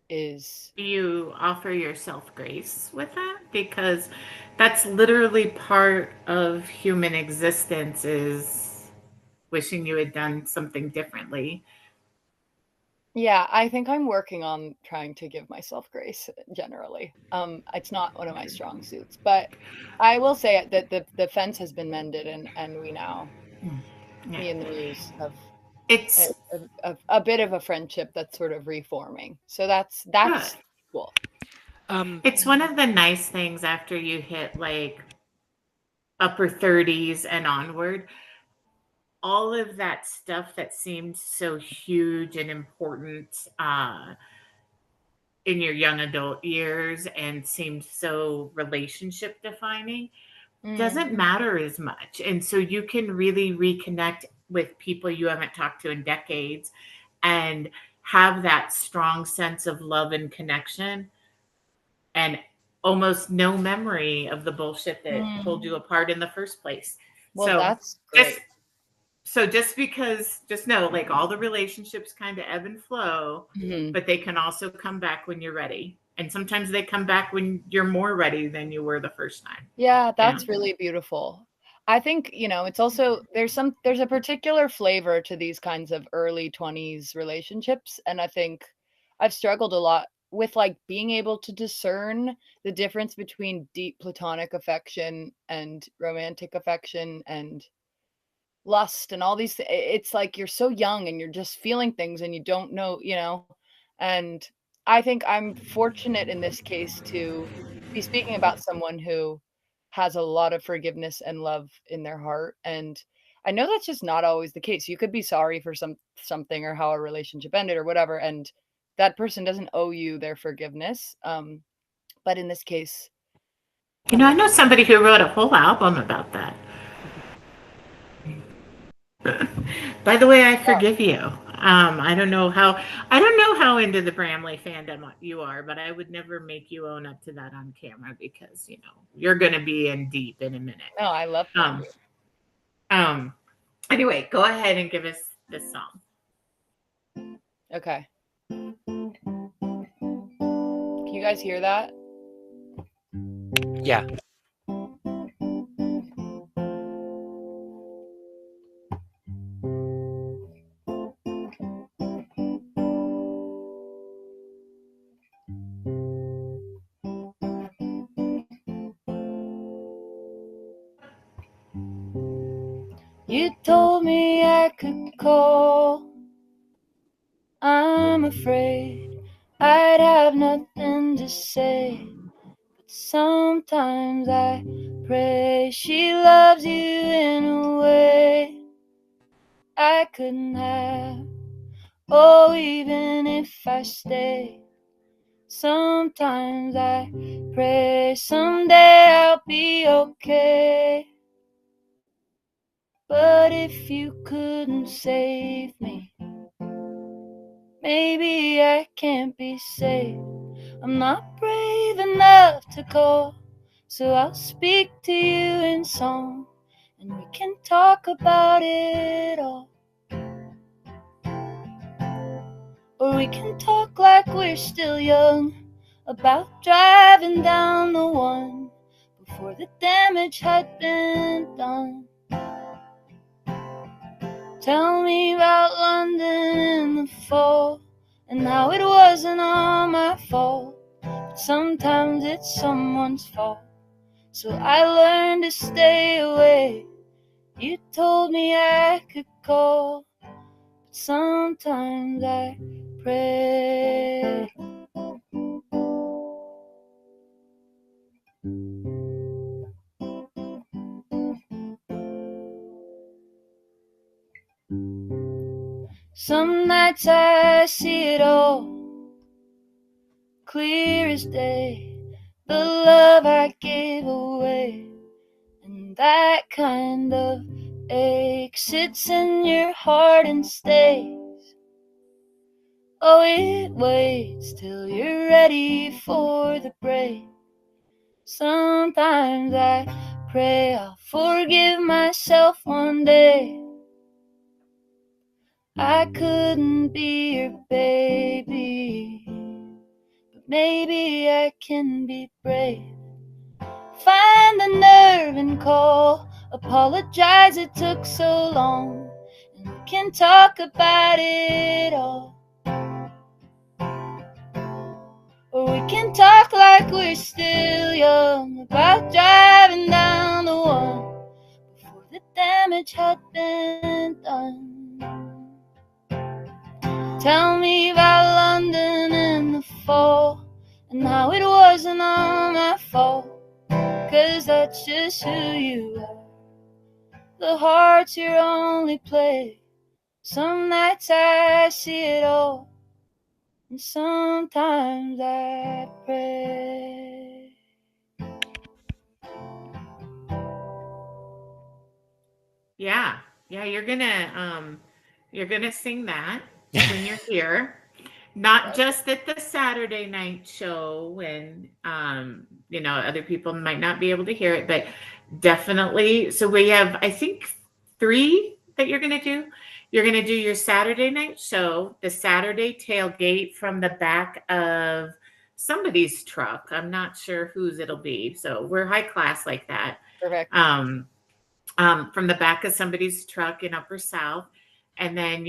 B: is
A: Do you offer yourself grace with that? Because that's literally part of human existence is wishing you had done something differently.
B: yeah, I think I'm working on trying to give myself grace generally. It's not one of my strong suits, but I will say that the fence has been mended, and we now,
A: Yeah.
B: me and the muse, have
A: It's
B: a bit of a friendship that's sort of reforming. So that's
A: good.
B: cool.
A: It's one of the nice things after you hit like upper 30s and onward. All of that stuff that seemed so huge and important in your young adult years and seemed so relationship defining doesn't matter as much. And so you can really reconnect with people you haven't talked to in decades and have that strong sense of love and connection and almost no memory of the bullshit that pulled you apart in the first place.
B: Well,
A: So
B: that's
A: just
B: great.
A: just know like all the relationships kind of ebb and flow, but they can also come back when you're ready. And sometimes they come back when you're more ready than you were the first time.
B: Yeah,
A: You know?
B: that's really beautiful. I think, it's also there's a particular flavor to these kinds of early 20s relationships, and I think I've struggled a lot with like being able to discern the difference between deep platonic affection and romantic affection and lust and all these it's like you're so young and you're just feeling things and you don't know, and I think I'm fortunate in this case to be speaking about someone who has a lot of forgiveness and love in their heart, and I know that's just not always the case. You could be sorry for something or how a relationship ended or whatever, and that person doesn't owe you their forgiveness, but in this case,
A: I know somebody who wrote a whole album about that. By the way, I forgive you. I don't know how into the Bramley fandom you are, but I would never make you own up to that on camera because you're going to be in deep in a minute.
B: no, I love
A: Um,
B: Brandy.
A: um. Anyway, go ahead and give us this song.
B: Okay. Can you guys hear that?
C: Yeah.
B: You told me I could call. I'm afraid I'd have nothing to say. But sometimes I pray she loves you in a way I couldn't have. Oh, even if I stay. Sometimes I pray someday I'll be okay. But if you couldn't save me, maybe I can't be saved. I'm not brave enough to call So I'll speak to you in song, and we can talk about it all. Or we can talk like we're still young, about driving down the one before the damage had been done. Tell me about London in the fall, and how it wasn't all my fault, but sometimes it's someone's fault. So I learned to stay away. You told me I could call, but sometimes I pray. Some nights I see it all, clear as day, the love I gave away. And that kind of ache sits in your heart and stays. Oh, it waits till you're ready for the break. Sometimes I pray I'll forgive myself one day. I couldn't be your baby, but maybe I can be brave. Find the nerve and call, apologize it took so long, and we can talk about it all. Or we can talk like we're still young, about driving down the one before the damage had been done. Tell me about London in the fall, and how it wasn't all my fault, 'cause that's just who you are. The heart's your only play. Some nights I see it all, and sometimes I pray.
A: Yeah. Yeah, you're gonna sing that when you're here. Not just at the Saturday night show when other people might not be able to hear it, but definitely. So we have, I think, 3 that you're gonna do. You're gonna do your Saturday night show, the Saturday tailgate from the back of somebody's truck. I'm not sure whose it'll be. So we're high class like that.
B: Perfect.
A: From the back of somebody's truck in Upper South. And then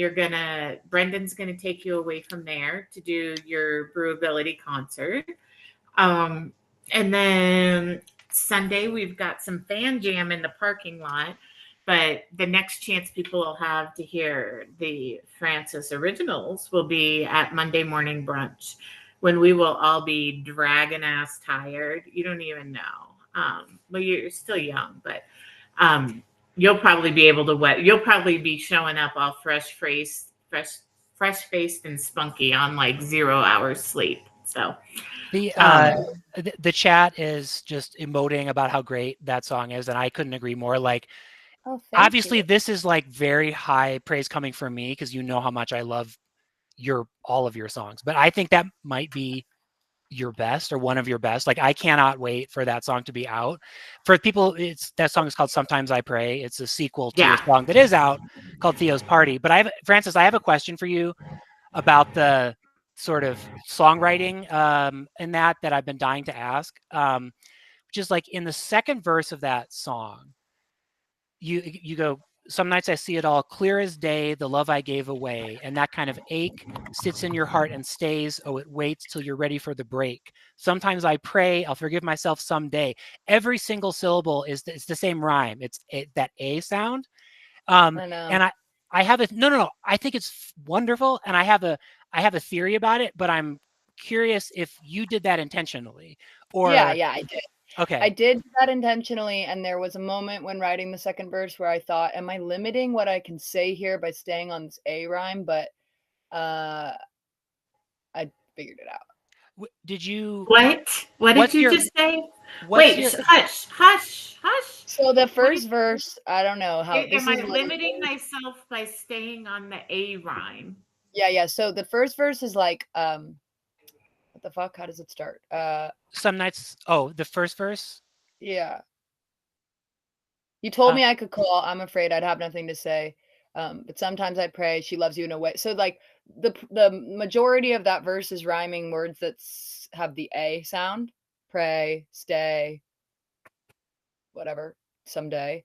A: Brendan's gonna take you away from there to do your Brewability concert. Um, and then Sunday we've got some fan jam in the parking lot. But the next chance people will have to hear the Francis originals will be at Monday morning brunch, when we will all be dragging ass tired. You don't even know. Well, you're still young, but you'll probably be able to you'll probably be showing up all fresh faced and spunky on like 0 hours sleep. So
C: the chat is just emoting about how great that song is, and I couldn't agree more. Like, obviously
B: you.
C: This is like very high praise coming from me, because you know how much I love all of your songs, but I think that might be your best, or one of your best. Like, I cannot wait for that song to be out. For people, that song is called Sometimes I Pray. It's a sequel to a song that is out called Theo's Party. But Francis, I have a question for you about the sort of songwriting in that I've been dying to ask, which is like in the second verse of that song, you go, some nights I see it all clear as day, the love I gave away, and that kind of ache sits in your heart and stays. Oh, it waits till you're ready for the break. Sometimes I pray I'll forgive myself someday. Every single syllable it's the same rhyme. It's that A sound.
B: I know.
C: And I have a no. I think it's wonderful, and I have a theory about it, but I'm curious if you did that intentionally, or
B: yeah, I did.
C: Okay.
B: I did that intentionally, and there was a moment when writing the second verse where I thought, am I limiting what I can say here by staying on this A rhyme? But I figured it out.
C: Did you?
A: What did you just say? Wait, hush.
B: So the first verse, I don't know how.
A: Am I limiting myself by staying on the A rhyme?
B: Yeah. So the first verse is like, what the fuck? How does it start?
C: Some nights. Oh, the first verse.
B: Yeah. You told me I could call. I'm afraid I'd have nothing to say. But sometimes I pray. She loves you in a way. So like the majority of that verse is rhyming words that have the A sound. Pray, stay, whatever, someday.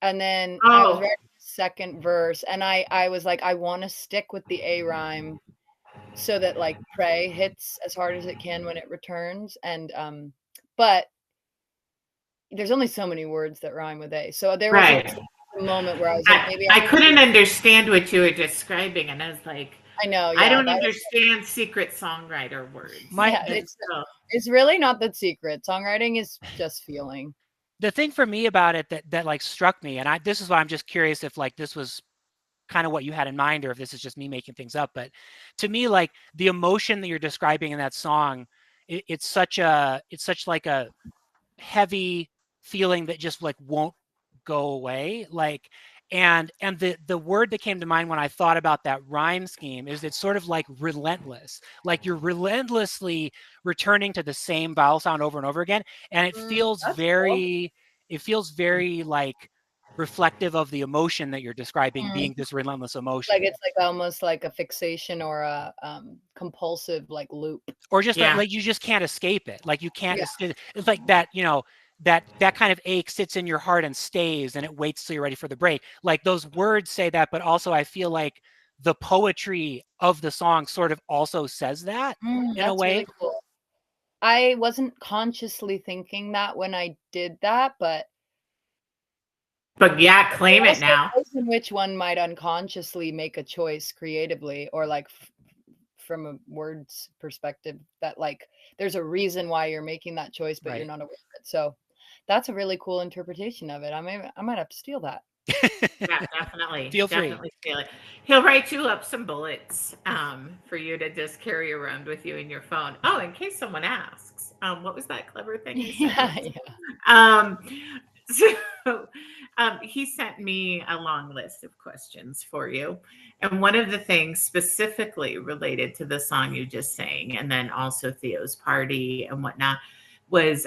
B: And then I was
A: Oh,
B: writing the second verse, and I was like, I want to stick with the A rhyme so that like pray hits as hard as it can when it returns. And but there's only so many words that rhyme with A. So there was a
A: right.
B: moment where I was like, maybe
A: I couldn't understand what you were describing, and I was like,
B: I know,
A: I
B: yeah,
A: don't
B: that was
A: understand secret songwriter words.
B: yeah,
A: And so,
B: it's really not that secret. Songwriting is just feeling.
C: The thing for me about it that like struck me, and this is why I'm just curious if like this was kind of what you had in mind or if this is just me making things up, but to me, like the emotion that you're describing in that song, it's such like a heavy feeling that just like won't go away. Like, and the word that came to mind when I thought about that rhyme scheme is it's sort of like relentless. Like you're relentlessly returning to the same vowel sound over and over again, and
B: That's cool.
C: it feels very like reflective of the emotion that you're describing
B: Mm.
C: being this relentless emotion.
B: Like it's like almost like a fixation or a compulsive like loop.
C: Or just
A: yeah,
C: like you just can't escape it. Like you can't
B: Yeah.
C: escape. It's like that, you know, that kind of ache sits in your heart and stays and it waits till you're ready for the break. Like those words say that, but also I feel like the poetry of the song sort of also says that in a
B: That's
C: way.
B: really cool. I wasn't consciously thinking that when I did that, but
A: but yeah,
B: there
A: claim
B: are
A: it
B: also
A: now.
B: ways in which one might unconsciously make a choice creatively or like from a words perspective that like there's a reason why you're making that choice, but you're
C: Right.
B: not aware of it. So that's a really cool interpretation of it. I might have to steal that.
A: Yeah, definitely,
C: Feel free.
A: definitely feel it. He'll write you up some bullets for you to just carry around with you in your phone. Oh, in case someone asks, what was that clever thing you said?
B: Yeah, yeah.
A: Um, so he sent me a long list of questions for you. And one of the things specifically related to the song you just sang, and then also Theo's party and whatnot, was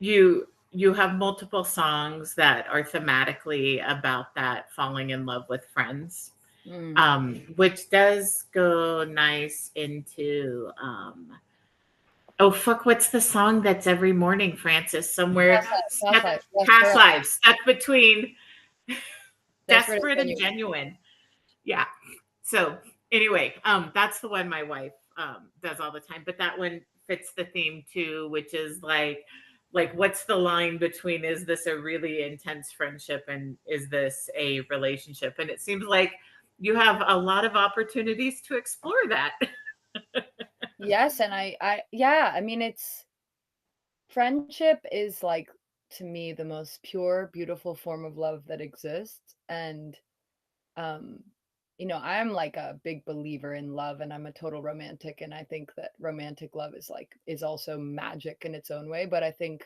A: you have multiple songs that are thematically about that falling in love with friends,
B: Mm.
A: which does go nice into oh fuck, what's the song that's every morning, Francis? Somewhere
B: Past
A: stuck,
B: life,
A: past lives, stuck between
B: desperate and
A: desperate and
B: genuine.
A: genuine. Yeah. So anyway, that's the one my wife does all the time. But that one fits the theme too, which is like what's the line between is this a really intense friendship and is this a relationship? And it seems like you have a lot of opportunities to explore that.
B: Yes, and yeah, I mean it's friendship is like to me the most pure, beautiful form of love that exists. And um I'm like a big believer in love and I'm a total romantic and I think that romantic love is also magic in its own way, but I think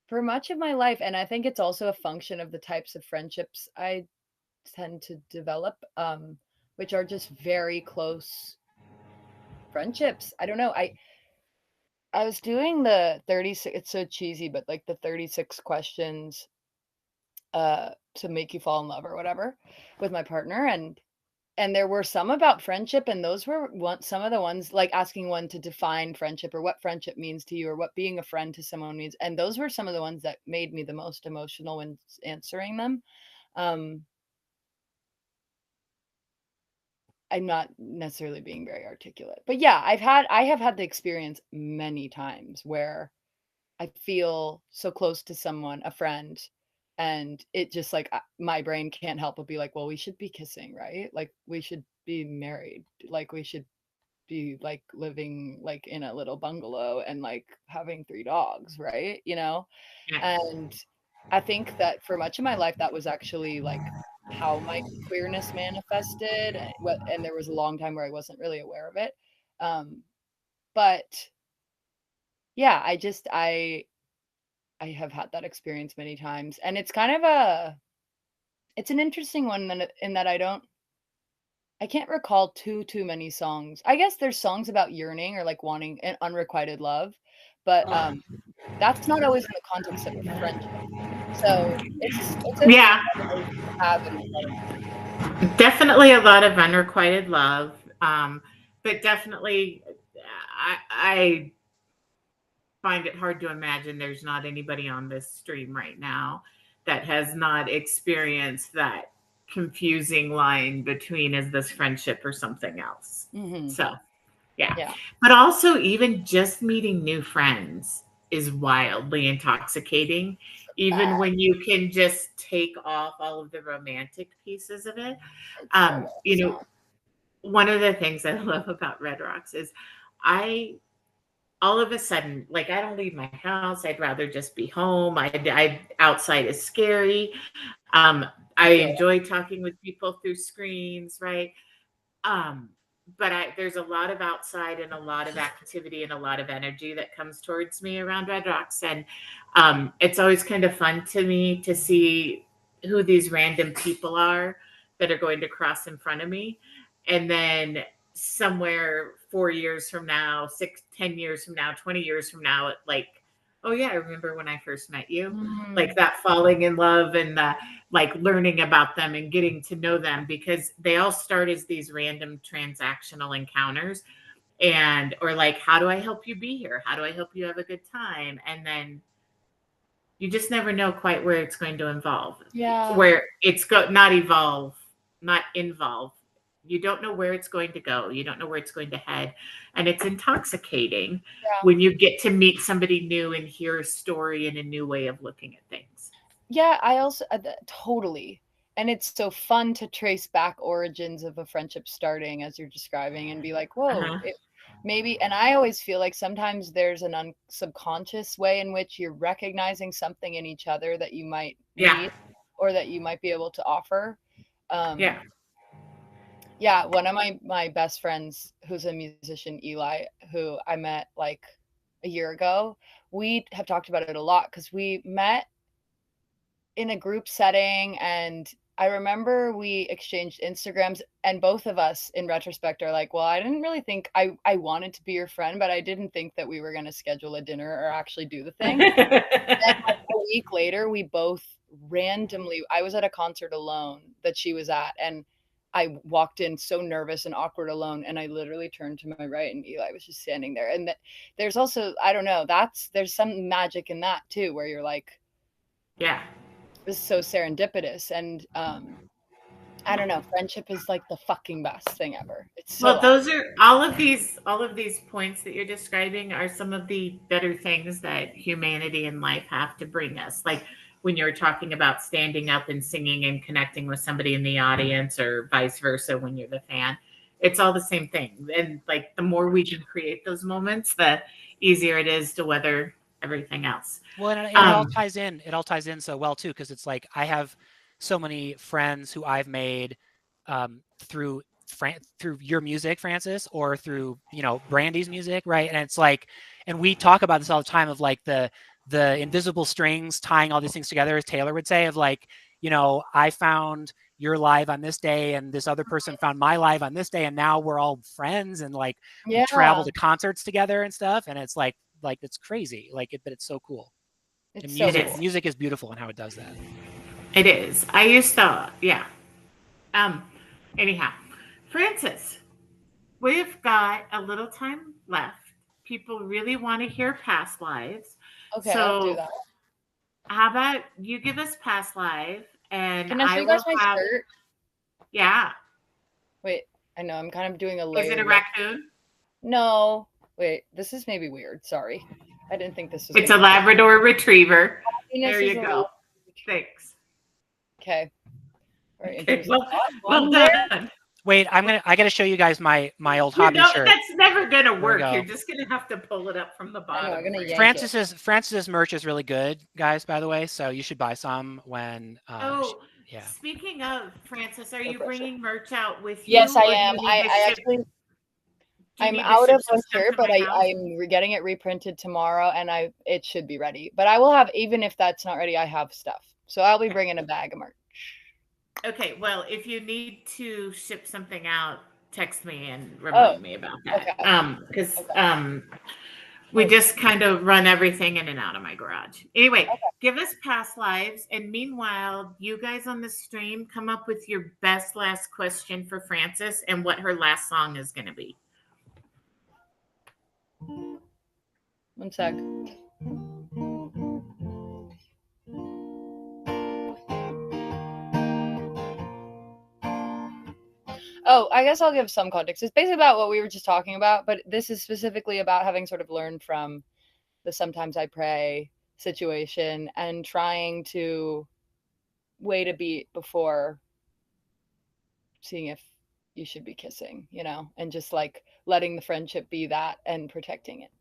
B: for much of my life and I think it's also a function of the types of friendships I tend to develop which are just very close friendships. I don't know. I was doing the 36, it's so cheesy, but like the 36 questions to make you fall in love or whatever with my partner, and there were some about friendship, and those were some of the ones like asking one to define friendship or what friendship means to you or what being a friend to someone means, and those were some of the ones that made me the most emotional when answering them. um I'm not necessarily being very articulate, but yeah, I have had the experience many times where I feel so close to someone, a friend, and it just like my brain can't help but be like, well, we should be kissing, right? Like we should be married. Like we should be like living like in a little bungalow and like having 3 dogs, right?
A: Yeah.
B: And I think that for much of my life, that was actually like how my queerness manifested. And there was a long time where I wasn't really aware of it. But yeah, I have had that experience many times, and it's kind of it's an interesting one in that I don't I can't recall too many songs. I guess there's songs about yearning or like wanting an unrequited love, but that's not always in the context of a friendship. So it's a theme
A: Yeah,
B: that I have in a lot of
A: definitely a lot of unrequited love. But definitely, I find it hard to imagine there's not anybody on this stream right now that has not experienced that confusing line between is this friendship or something else.
B: Mm-hmm.
A: So, yeah.
B: Yeah.
A: But also, even just meeting new friends is wildly intoxicating, even when you can just take off all of the romantic pieces of it.
B: It's so
A: You know,
B: awesome.
A: one of the things I love about Red Rocks is I all of a sudden, like I don't leave my house. I'd rather just be home. I outside is scary. I
B: I feel
A: enjoy talking with people through screens, right? Um, but there's a lot of outside and a lot of activity and a lot of energy that comes towards me around Red Rocks, and it's always kind of fun to me to see who these random people are that are going to cross in front of me, and then somewhere 4 years from now, 10 years from now, 20 years from now, like, oh yeah, I remember when I first met you, like that falling in love and the like learning about them and getting to know them, because they all start as these random transactional encounters, and or like, how do I help you be here, how do I help you have a good time, and then you just never know quite where it's going to involve,
B: Yeah.
A: where it's not evolve, not involve. You don't know where it's going to go, you don't know where it's going to head, and it's intoxicating
B: Yeah.
A: when you get to meet somebody new and hear a story and a new way of looking at things.
B: Yeah, I also totally. And it's so fun to trace back origins of a friendship starting as you're describing and be like, whoa,
A: Uh-huh.
B: maybe. And I always feel like sometimes there's an subconscious way in which you're recognizing something in each other that you might
A: Yeah.
B: need or that you might be able to offer.
A: Yeah.
B: Yeah, one of my best friends who's a musician, Eli, who I met like a year ago, we have talked about it a lot because we met in a group setting, and I remember we exchanged Instagrams, and both of us in retrospect are like, well, I didn't really think I wanted to be your friend, but I didn't think that we were going to schedule a dinner or actually do the thing. Then like a week later, we both randomly, I was at a concert alone that she was at, and I walked in so nervous and awkward alone, and I literally turned to my right and Eli was just standing there. And there's also, I don't know, there's some magic in that too, where you're like,
A: Yeah.
B: is so serendipitous. And I don't know, friendship is like the fucking best thing ever. It's so
A: Well,
B: awesome.
A: those are all of these points that you're describing are some of the better things that humanity and life have to bring us. Like when you're talking about standing up and singing and connecting with somebody in the audience, or vice versa when you're the fan. It's all the same thing. And like the more we can create those moments, the easier it is to weather everything else.
C: Well, and it all ties in. It all ties in so well too, because it's like I have so many friends who I've made through through your music, Francis, or through Brandy's music, right? And it's like, and we talk about this all the time of like the invisible strings tying all these things together, as Taylor would say, of like, I found your live on this day, and this other person found my live on this day, and now we're all friends, and like we travel to concerts together and stuff, and it's like it's crazy, like but it's so cool.
B: It's
C: And
B: so
C: music,
B: cool.
C: music is beautiful in how it does that.
A: It is. I used to, yeah. Anyhow, Francis, we've got a little time left. People really want to hear past lives.
B: Okay, I'll do
A: So,
B: that.
A: how about you give us past live, and
B: Can I show
A: I
B: you guys
A: will
B: my
A: have,
B: shirt?
A: yeah.
B: Wait, I know I'm kind of doing a
A: Is it
B: layered
A: a
B: look.
A: raccoon?
B: No, wait, this is maybe weird. Sorry, I didn't think this was.
A: It's a Labrador Retriever.
B: Happiness
A: There
B: is
A: you
B: a
A: go.
B: little...
A: Thanks.
B: Okay, very
A: Okay,
B: interesting.
A: well done.
C: Wait, I got to show you guys my old hobby shirt.
A: That's never gonna work.
C: go.
A: You're just gonna have to pull it up from the bottom.
B: I'm gonna yank
C: Francis's merch is really good, guys, by the way, so you should buy some when yeah.
A: Speaking of, Francis, are you bringing merch out with you?
B: Yes, I
A: or do
B: am.
A: you need to ship-
B: Actually,
A: do you
B: I'm
A: need to
B: out
A: ship
B: of
A: some
B: a
A: stuff
B: shirt,
A: to
B: but
A: my house?
B: I'm getting it reprinted tomorrow, and it should be ready. But I will have, even if that's not ready, I have stuff. So I'll be bringing a bag of merch.
A: Okay, well, if you need to ship something out, text me and
B: Oh,
A: remind me about that.
B: okay.
A: Because
B: Okay.
A: we
B: Oh,
A: just kind of run everything in and out of my garage. Anyway,
B: okay.
A: give us past lives, and meanwhile, you guys on the stream come up with your best last question for Frances and what her last song is going to be.
B: One sec. Oh, I guess I'll give some context. It's basically about what we were just talking about, but this is specifically about having sort of learned from the Sometimes I Pray situation and trying to wait a beat before seeing if you should be kissing, you know, and just like letting the friendship be that and protecting it.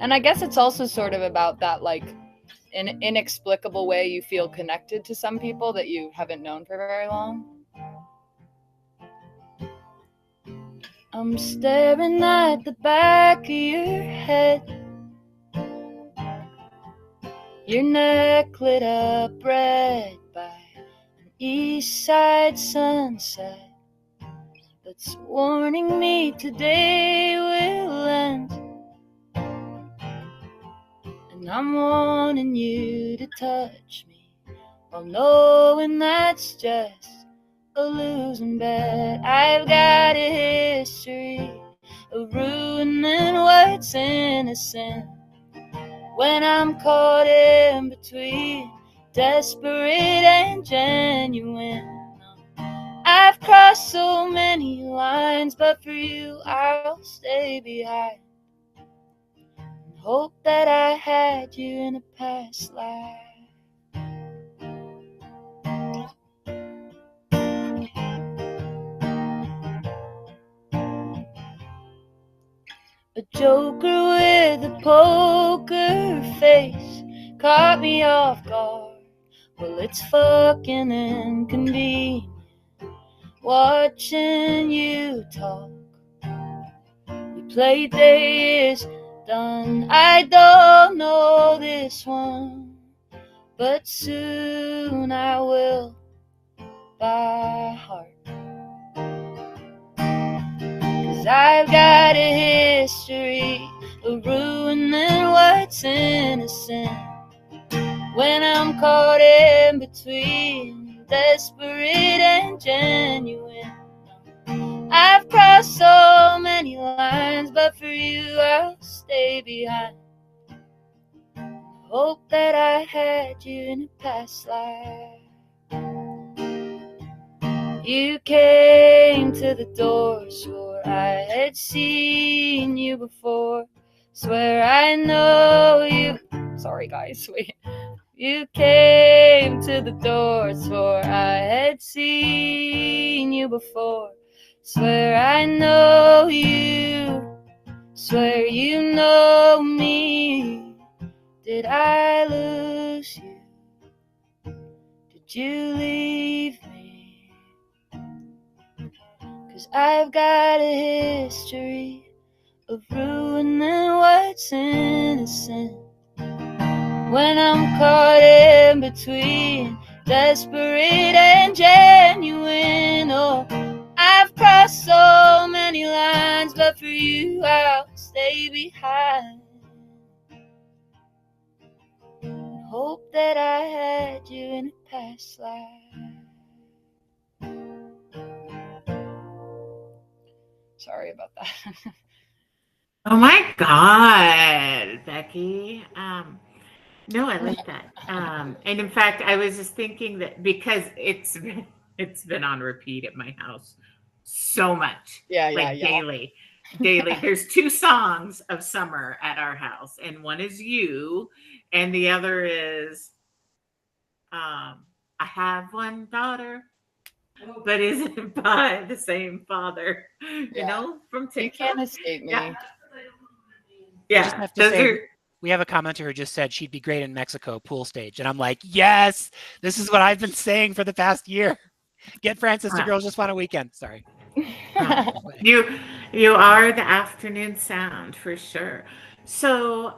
B: And I guess it's also sort of about that, like, an inexplicable way you feel connected to some people that you haven't known for very long. I'm staring at the back of your head, your neck lit up red by an east side sunset that's warning me today will end. And I'm wanting you to touch me while knowing that's just a losing bet. I've got a history of ruining what's innocent when I'm caught in between desperate and genuine. I've crossed so many lines, but for you I'll stay behind. Hope that I had you in a past life. A joker with a poker face caught me off guard. Well, it's fucking inconvenient watching you talk. We play days done. I don't know this one, but soon I will by heart. 'Cause I've got a history of ruining what's innocent when I'm caught in between desperate and genuine. I've crossed so many lines, but for you I'll stay behind. Hope that I had you in a past life. You came to the door, swore I had seen you before. Swear I know you. Sorry, guys, wait. You came to the door, swore I had seen you before. Swear I know you. Swear you know me. Did I lose you? Did you leave me? 'Cause I've got a history of ruining what's innocent when I'm caught in between desperate and genuine. Oh, I've crossed so many lines, but for you I'll stay behind. Hope that I had you in a past life. Sorry about that.
A: Oh my God, Becky. No, I like that. And in fact, I was just thinking that because it's been on repeat at my house so much,
B: Yeah.
A: like daily. There's two songs of summer at our house, and one is you, and the other is I have one daughter, but isn't by the same father. You
B: Yeah.
A: know, from
B: You
A: TikTok.
B: can't escape me.
A: Yeah,
C: I just
A: yeah.
C: have to
A: Those
C: say,
A: are.
C: we have a commenter who just said she'd be great in Mexico pool stage. And I'm like, yes, this is what I've been saying for the past year. Get Frances to Girls Just Want a Weekend. Sorry.
A: You are the afternoon sound for sure. So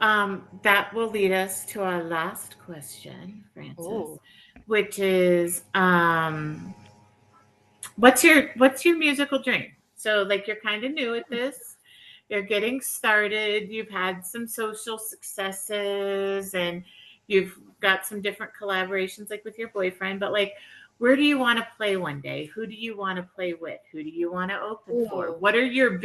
A: that will lead us to our last question, Francis,
B: Ooh.
A: which is what's your musical dream? So like you're kind of new at this. You're getting started. You've had some social successes and you've got some different collaborations like with your boyfriend, but like where do you want to play one day? Who do you want to play with? Who do you want to open for?
B: Ooh.
A: What are your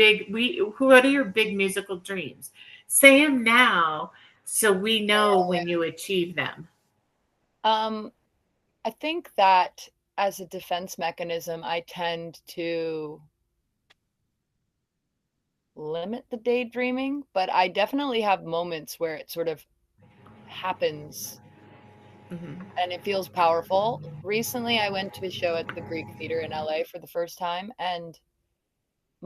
A: what are your big musical dreams? Say them now so we know when you achieve them.
B: Um, I think that as a defense mechanism, I tend to limit the daydreaming, but I definitely have moments where it sort of happens
A: Mm-hmm.
B: and it feels powerful. Recently, I went to a show at the Greek Theater in LA for the first time, and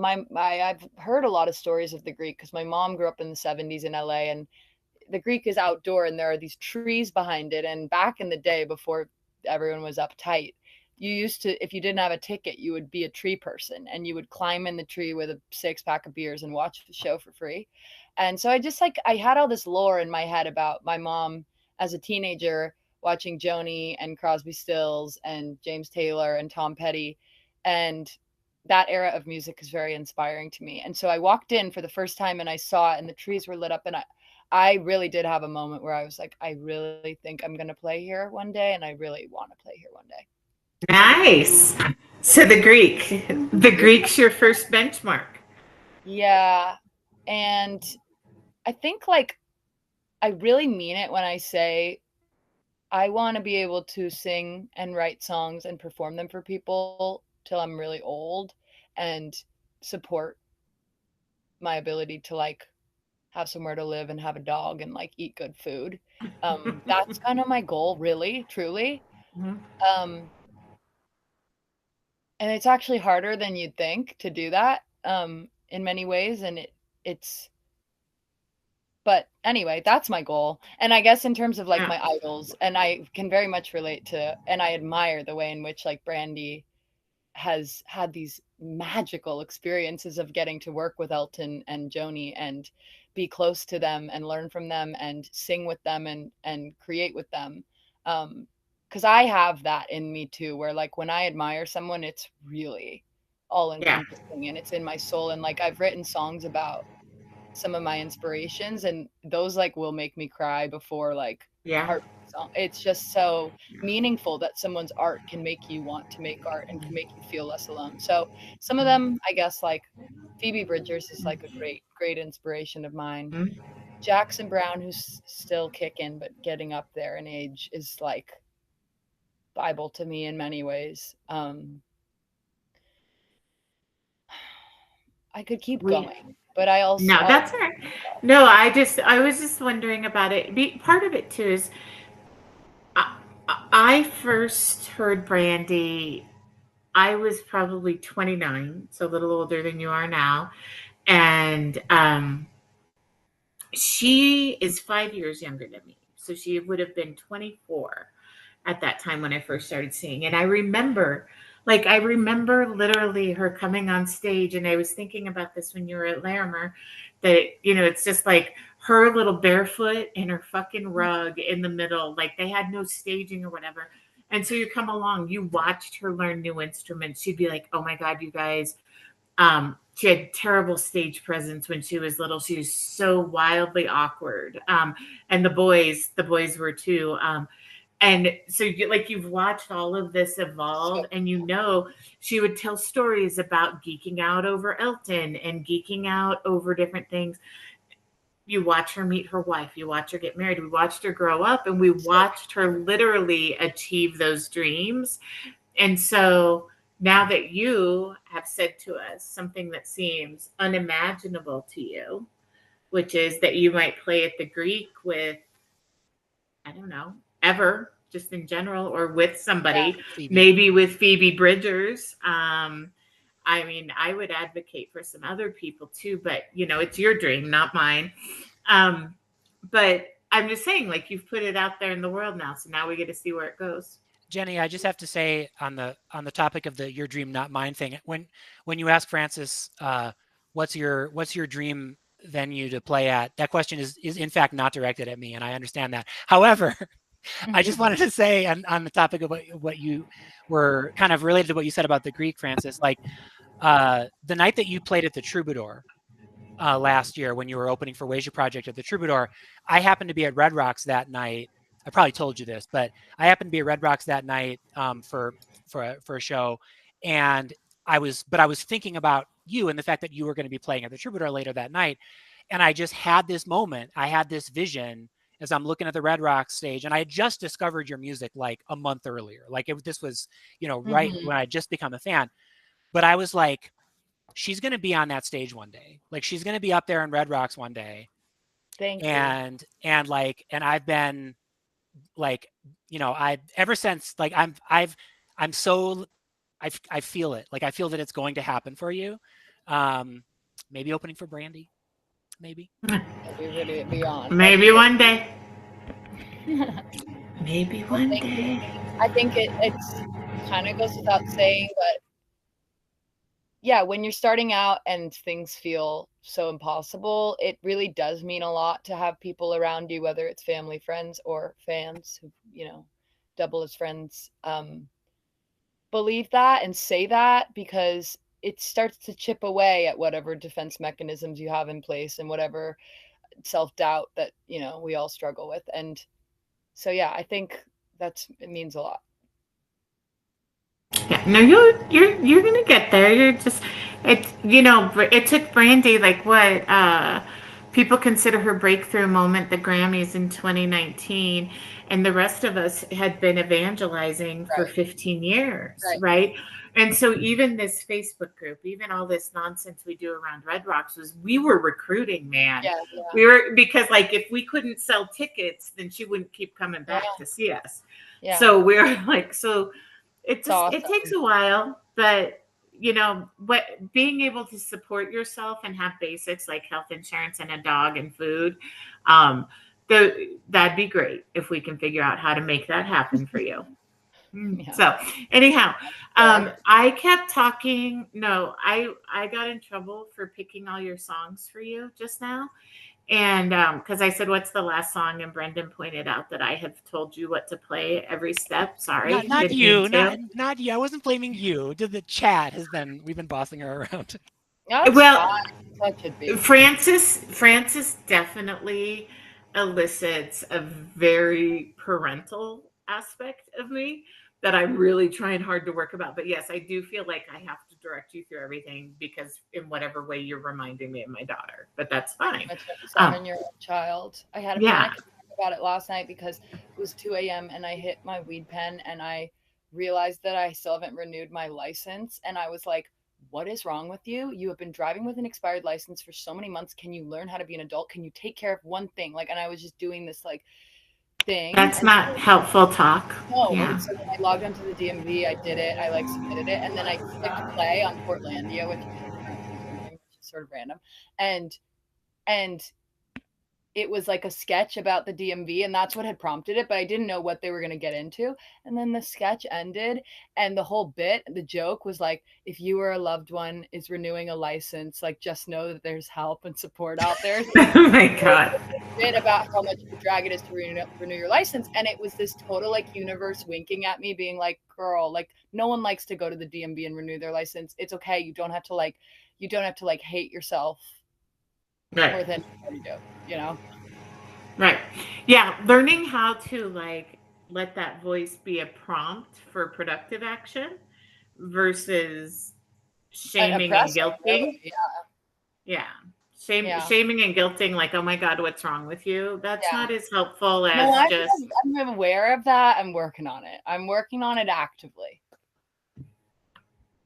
B: I've heard a lot of stories of the Greek because my mom grew up in the 70s in LA, and the Greek is outdoor and there are these trees behind it. And back in the day, before everyone was uptight, you used to, if you didn't have a ticket, you would be a tree person and you would climb in the tree with a 6 pack of beers and watch the show for free. And so I just like, I had all this lore in my head about my mom as a teenager watching Joni and Crosby Stills and James Taylor and Tom Petty. And that era of music is very inspiring to me. And so I walked in for the first time and I saw it and the trees were lit up, and I really did have a moment where I was like, I really think I'm going to play here one day, and I really want to play here one day.
A: Nice. So the Greek's your first benchmark.
B: Yeah. And I think like I really mean it when I say I want to be able to sing and write songs and perform them for people till I'm really old and support my ability to like have somewhere to live and have a dog and like eat good food. That's kind of my goal, really, truly.
A: Mhm.
B: Um, and it's actually harder than you'd think to do that in many ways, and it's but anyway, that's my goal. And I guess in terms of like
A: Yeah.
B: my idols, and I can very much relate to, and I admire the way in which like Brandy has had these magical experiences of getting to work with Elton and Joni and be close to them and learn from them and sing with them and create with them. Because I have that in me too, where like when I admire someone, it's really all
A: Yeah.
B: encompassing and it's in my soul. And like I've written songs about some of my inspirations, and those like will make me cry before like
A: Yeah.
B: heart song. It's just so meaningful that someone's art can make you want to make art and can make you feel less alone. So some of them, I guess, like Phoebe Bridgers is like a great inspiration of mine.
A: Mhm.
B: Jackson Brown, who's still kicking but getting up there in age, is like Bible to me in many ways. I could keep
A: We
B: going, but I also
A: No, that's all right. No, I was just wondering about it. Part of it too is I, I first heard Brandy. I was probably 29, so a little older than you are now, and she is 5 years younger than me. So she would have been 24 at that time when I first started singing. And I remember literally her coming on stage. And I was thinking about this when you were at Larimer, that, it's just like her little barefoot and her fucking rug in the middle. Like they had no staging or whatever. And so you come along, you watched her learn new instruments. She'd be like, oh my God, you guys, she had terrible stage presence when she was little. She was so wildly awkward. And the boys were too. And so you've watched all of this
B: so
A: evolve, and she would tell stories about geeking out over Elton and geeking out over different things. You watch her meet her wife, you watch her get married, we watched her grow up, and we
B: so
A: watched her literally achieve those dreams. And so now that you have said to us something that seems unimaginable to you, which is that you might play at the Greek with, I don't know, ever, just in general, or with
B: yeah.
A: somebody,
C: Phoebe.
A: maybe with Phoebe Bridgers. I mean, I would advocate for some other people too, but it's your dream, not mine. Um, but I'm just saying, like, you've put it out there in the world now, so now we get to see where it goes.
C: Jenny, I just have to say on the topic of the your dream not mine thing, when you ask Francis, what's your dream venue to play at. That question is in fact not directed at me, and I understand that. However, I just wanted to say on the topic of what you were kind of related to what you said about the Greek, Francis, like the night that you played at the Troubadour last year when you were opening for Wasia Project at the Troubadour, I happened to be at Red Rocks that night. I probably told you this, but I happened to be at Red Rocks that night for a show, and I was thinking about you and the fact that you were going to be playing at the Troubadour later that night, and I just had this moment. I had this vision as I'm looking at the Red Rocks stage, and I had just discovered your music like a month earlier. Like this was, right when I had just become a fan. But I was like, she's going to be on that stage one day. Like she's going to be up there in Red Rocks one day.
B: Thank you.
C: And I've been like, I ever since, like I feel it. Like I feel that it's going to happen for you. Maybe opening for Brandy. Maybe.
A: Maybe one day. Maybe one day.
B: I think it's kind of goes without saying, but yeah, when you're starting out and things feel so impossible, it really does mean a lot to have people around you, whether it's family, friends, or fans who, double as friends, believe that and say that, because it starts to chip away at whatever defense mechanisms you have in place and whatever self-doubt that, we all struggle with. And so, yeah, I think it means a lot.
A: Yeah, no, you're gonna get there. You're just it took Brandy like what people consider her breakthrough moment, the Grammys in 2019, and the rest of us had been evangelizing for 15 years, right? And so even this Facebook group, even all this nonsense we do around Red Rocks we were recruiting, man.
B: Yeah.
A: We were, because like if we couldn't sell tickets, then she wouldn't keep coming back to see us. Yeah. So we're like, so awesome. It takes a while, but what being able to support yourself and have basics like health insurance and a dog and food, that'd be great if we can figure out how to make that happen for you. Yeah. So anyhow, I kept talking. No, I got in trouble for picking all your songs for you just now. And because I said, what's the last song? And Brendan pointed out that I have told you what to play every step. Sorry.
C: Not you. Not you. I wasn't blaming you. The chat we've been bossing her around.
A: Francis definitely elicits a very parental aspect of me that I'm really trying hard to work about. But yes, I do feel like I have to direct you through everything because in whatever way you're reminding me of my daughter, but that's fine.
B: That's a 7-year-old child. I had a panic about it last night because it was 2 a.m. and I hit my weed pen and I realized that I still haven't renewed my license. And I was like, what is wrong with you? You have been driving with an expired license for so many months. Can you learn how to be an adult? Can you take care of one thing? And I was just doing this thing.
A: That's not helpful talk.
B: No. Yeah. So when I logged onto the DMV, I did it. I submitted it, and then I clicked play on Portlandia, which is sort of random, and it was like a sketch about the DMV, and that's what had prompted it, but I didn't know what they were going to get into. And then the sketch ended, and the whole bit, the joke was like, if you or a loved one is renewing a license, just know that there's help and support out there.
A: Oh my God.
B: A bit about how much of a drag it is to renew your license. And it was this total universe winking at me, being like, girl, no one likes to go to the DMV and renew their license. It's okay. You don't have to hate yourself.
A: Right.
B: More than you do,
A: Right. Yeah. Learning how to let that voice be a prompt for productive action versus shaming and guilting.
B: Really.
A: Yeah. Shaming and guilting, oh my God, what's wrong with you? That's not as helpful as
B: I'm aware of that. I'm working on it. I'm working on it actively.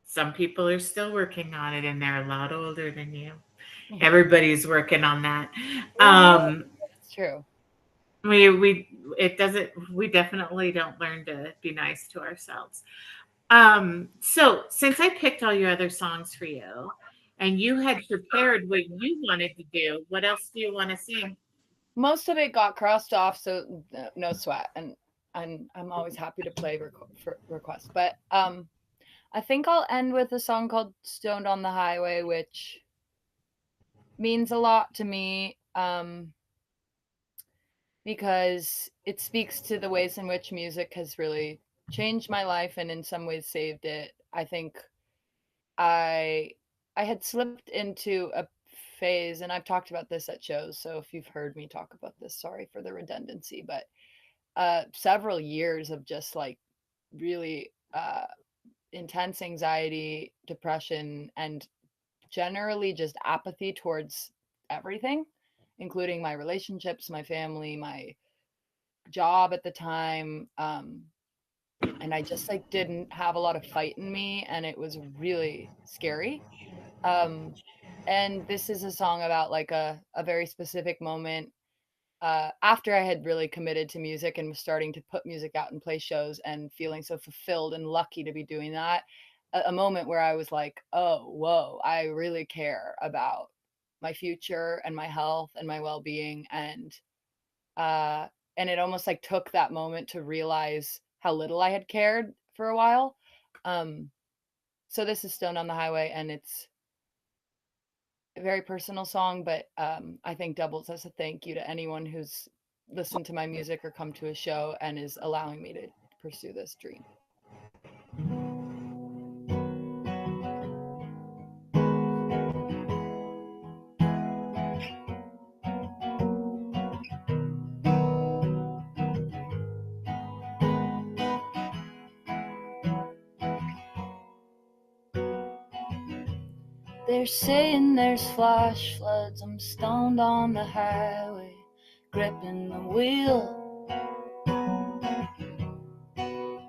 A: Some people are still working on it and they're a lot older than you. Everybody's working on that.
B: It's true.
A: We definitely don't learn to be nice to ourselves. So since I picked all your other songs for you and you had prepared what you wanted to do, what else do you want to sing?
B: Most of it got crossed off, so no sweat. And I'm always happy to play requests. But I think I'll end with a song called Stoned on the Highway, which means a lot to me, because it speaks to the ways in which music has really changed my life and in some ways saved it. I think I I had slipped into a phase, and I've talked about this at shows, so if you've heard me talk about this, sorry for the redundancy, but several years of just like really intense anxiety, depression, and generally just apathy towards everything, including my relationships, my family, my job at the time. And I just like didn't have a lot of fight in me, and it was really scary. Um, and this is a song about like a very specific moment after I had really committed to music and was starting to put music out and play shows and feeling so fulfilled and lucky to be doing that. A moment where I was like, oh, whoa, I really care about my future and my health and my well being. Uh, and it almost like took that moment to realize how little I had cared for a while. Um, so this is Stone on the Highway, and it's a very personal song, but I think doubles as a thank you to anyone who's listened to my music or come to a show and is allowing me to pursue this dream. They're saying there's flash floods. I'm stoned on the highway, gripping the wheel.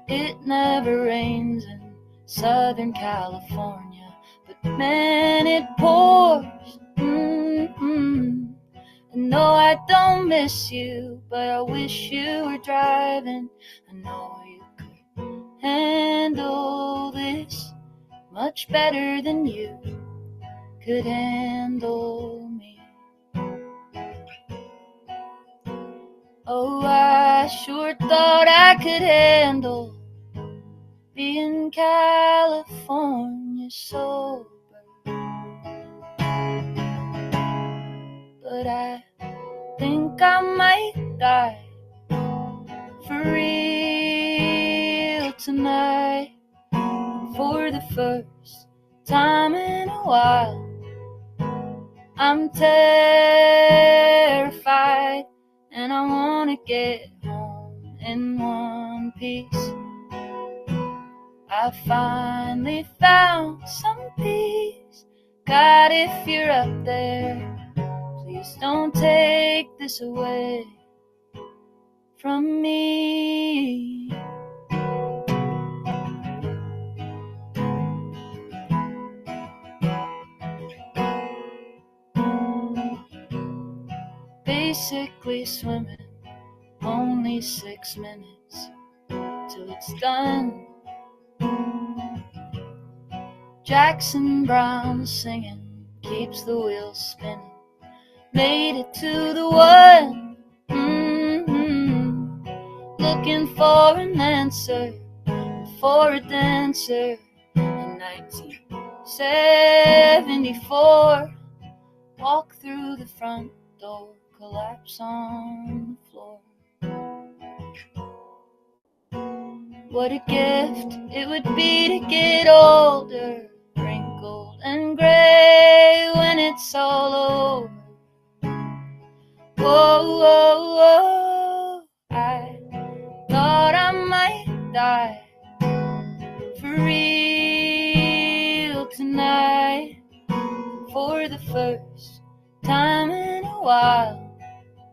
B: It never rains in Southern California, but man, it pours. Mm-mm. And no, I don't miss you, but I wish you were driving. I know you could handle this much better than you could handle me. Oh, I sure thought I could handle being California sober, but I think I might die for real tonight. For the first time in a while, I'm terrified, and I wanna get home in one piece. I finally found some peace. God, if you're up there, please don't take this away from me. Basically swimming, only 6 minutes till it's done. Jackson Brown singing keeps the wheels spinning. Made it to the one. Looking for an answer, for a dancer in 1974. Walk through the front door, collapse on the floor. What a gift it would be to get older, wrinkled and gray when it's all over. Whoa, whoa, whoa, I thought I might die for real tonight. For the first time in a while,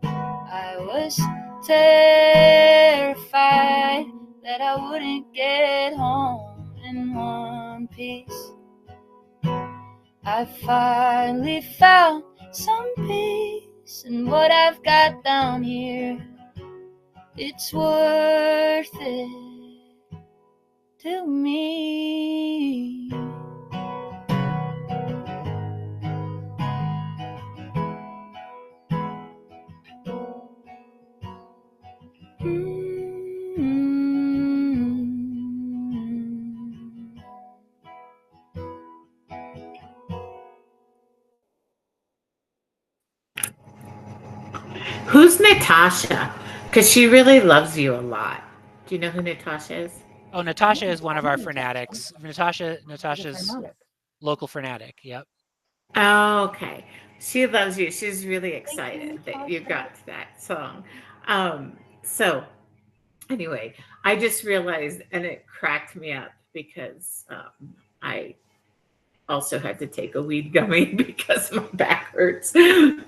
B: I was terrified that I wouldn't get home in one piece. I finally found some peace in what I've got down here. It's worth it to me.
A: Who's Natasha? Because she really loves you a lot. Do you know who Natasha is?
C: Oh, Natasha is one of our fanatics. Natasha's
B: Fanatic.
C: local fanatic. Yep.
A: Oh, okay. She loves you. She's really
B: Thank you,
A: excited that you
B: Natasha.
A: got to that song. So anyway, I just realized, and it cracked me up because I also had to take a weed gummy because my back hurts.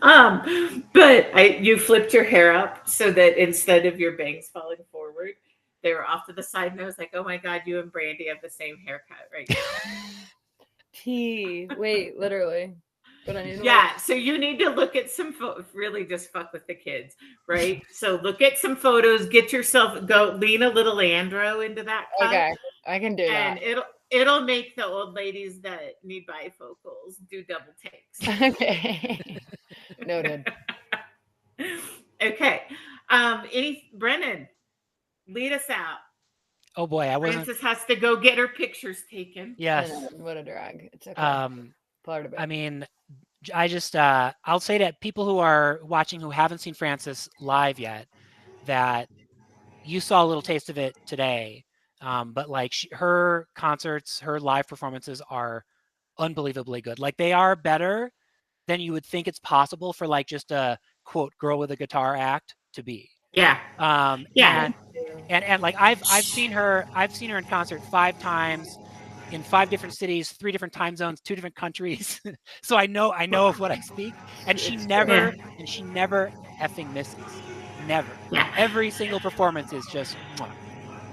A: But you flipped your hair up so that instead of your bangs falling forward, they were off to the side, and I was like, "Oh my God, you and Brandy have the same haircut right now."
B: Wait, literally. But I need to
A: Yeah, so you need to look at some really just fuck with the kids, right? So look at some photos, get yourself go lean a little Andro into that cup,
B: Okay, I can do that.
A: and it'll make the old ladies that need bifocals do double takes.
B: Okay. Noted.
A: Okay. Brennan, lead us out.
C: Oh boy, I wasn't.
A: Frances has to go get her pictures taken.
C: Yes.
B: What a drag. It's okay. Part of it.
C: I mean, I just I'll say that people who are watching who haven't seen Frances live yet, that you saw a little taste of it today. But like her concerts, her live performances are unbelievably good. Like they are better than you would think it's possible for like just a quote girl with a guitar act to be.
A: Yeah. Yeah.
C: And like I've seen her in concert 5 times in 5 different cities, 3 different time zones, 2 different countries. So I know of what I speak. And she never effing misses. Never.
A: Yeah.
C: Every single performance is just mwah.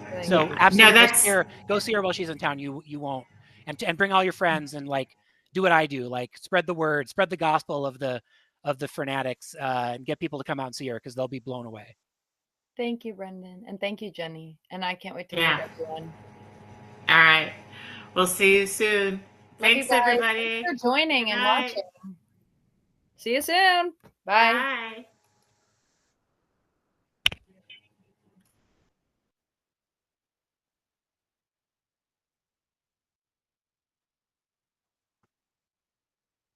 B: Thank
C: So
B: you.
C: absolutely
A: No,
C: go see her while she's in town. You won't. And bring all your friends and like do what I do, like spread the word, spread the gospel of the fanatics, and get people to come out and see her because they'll be blown away.
B: Thank you, Brendan. And thank you, Jenny. And I can't wait to
A: Yeah.
B: meet everyone.
A: All right. We'll see you soon. Thanks, everybody.
B: Thanks for joining and
A: Good night.
B: watching. See you soon. Bye.
A: Bye.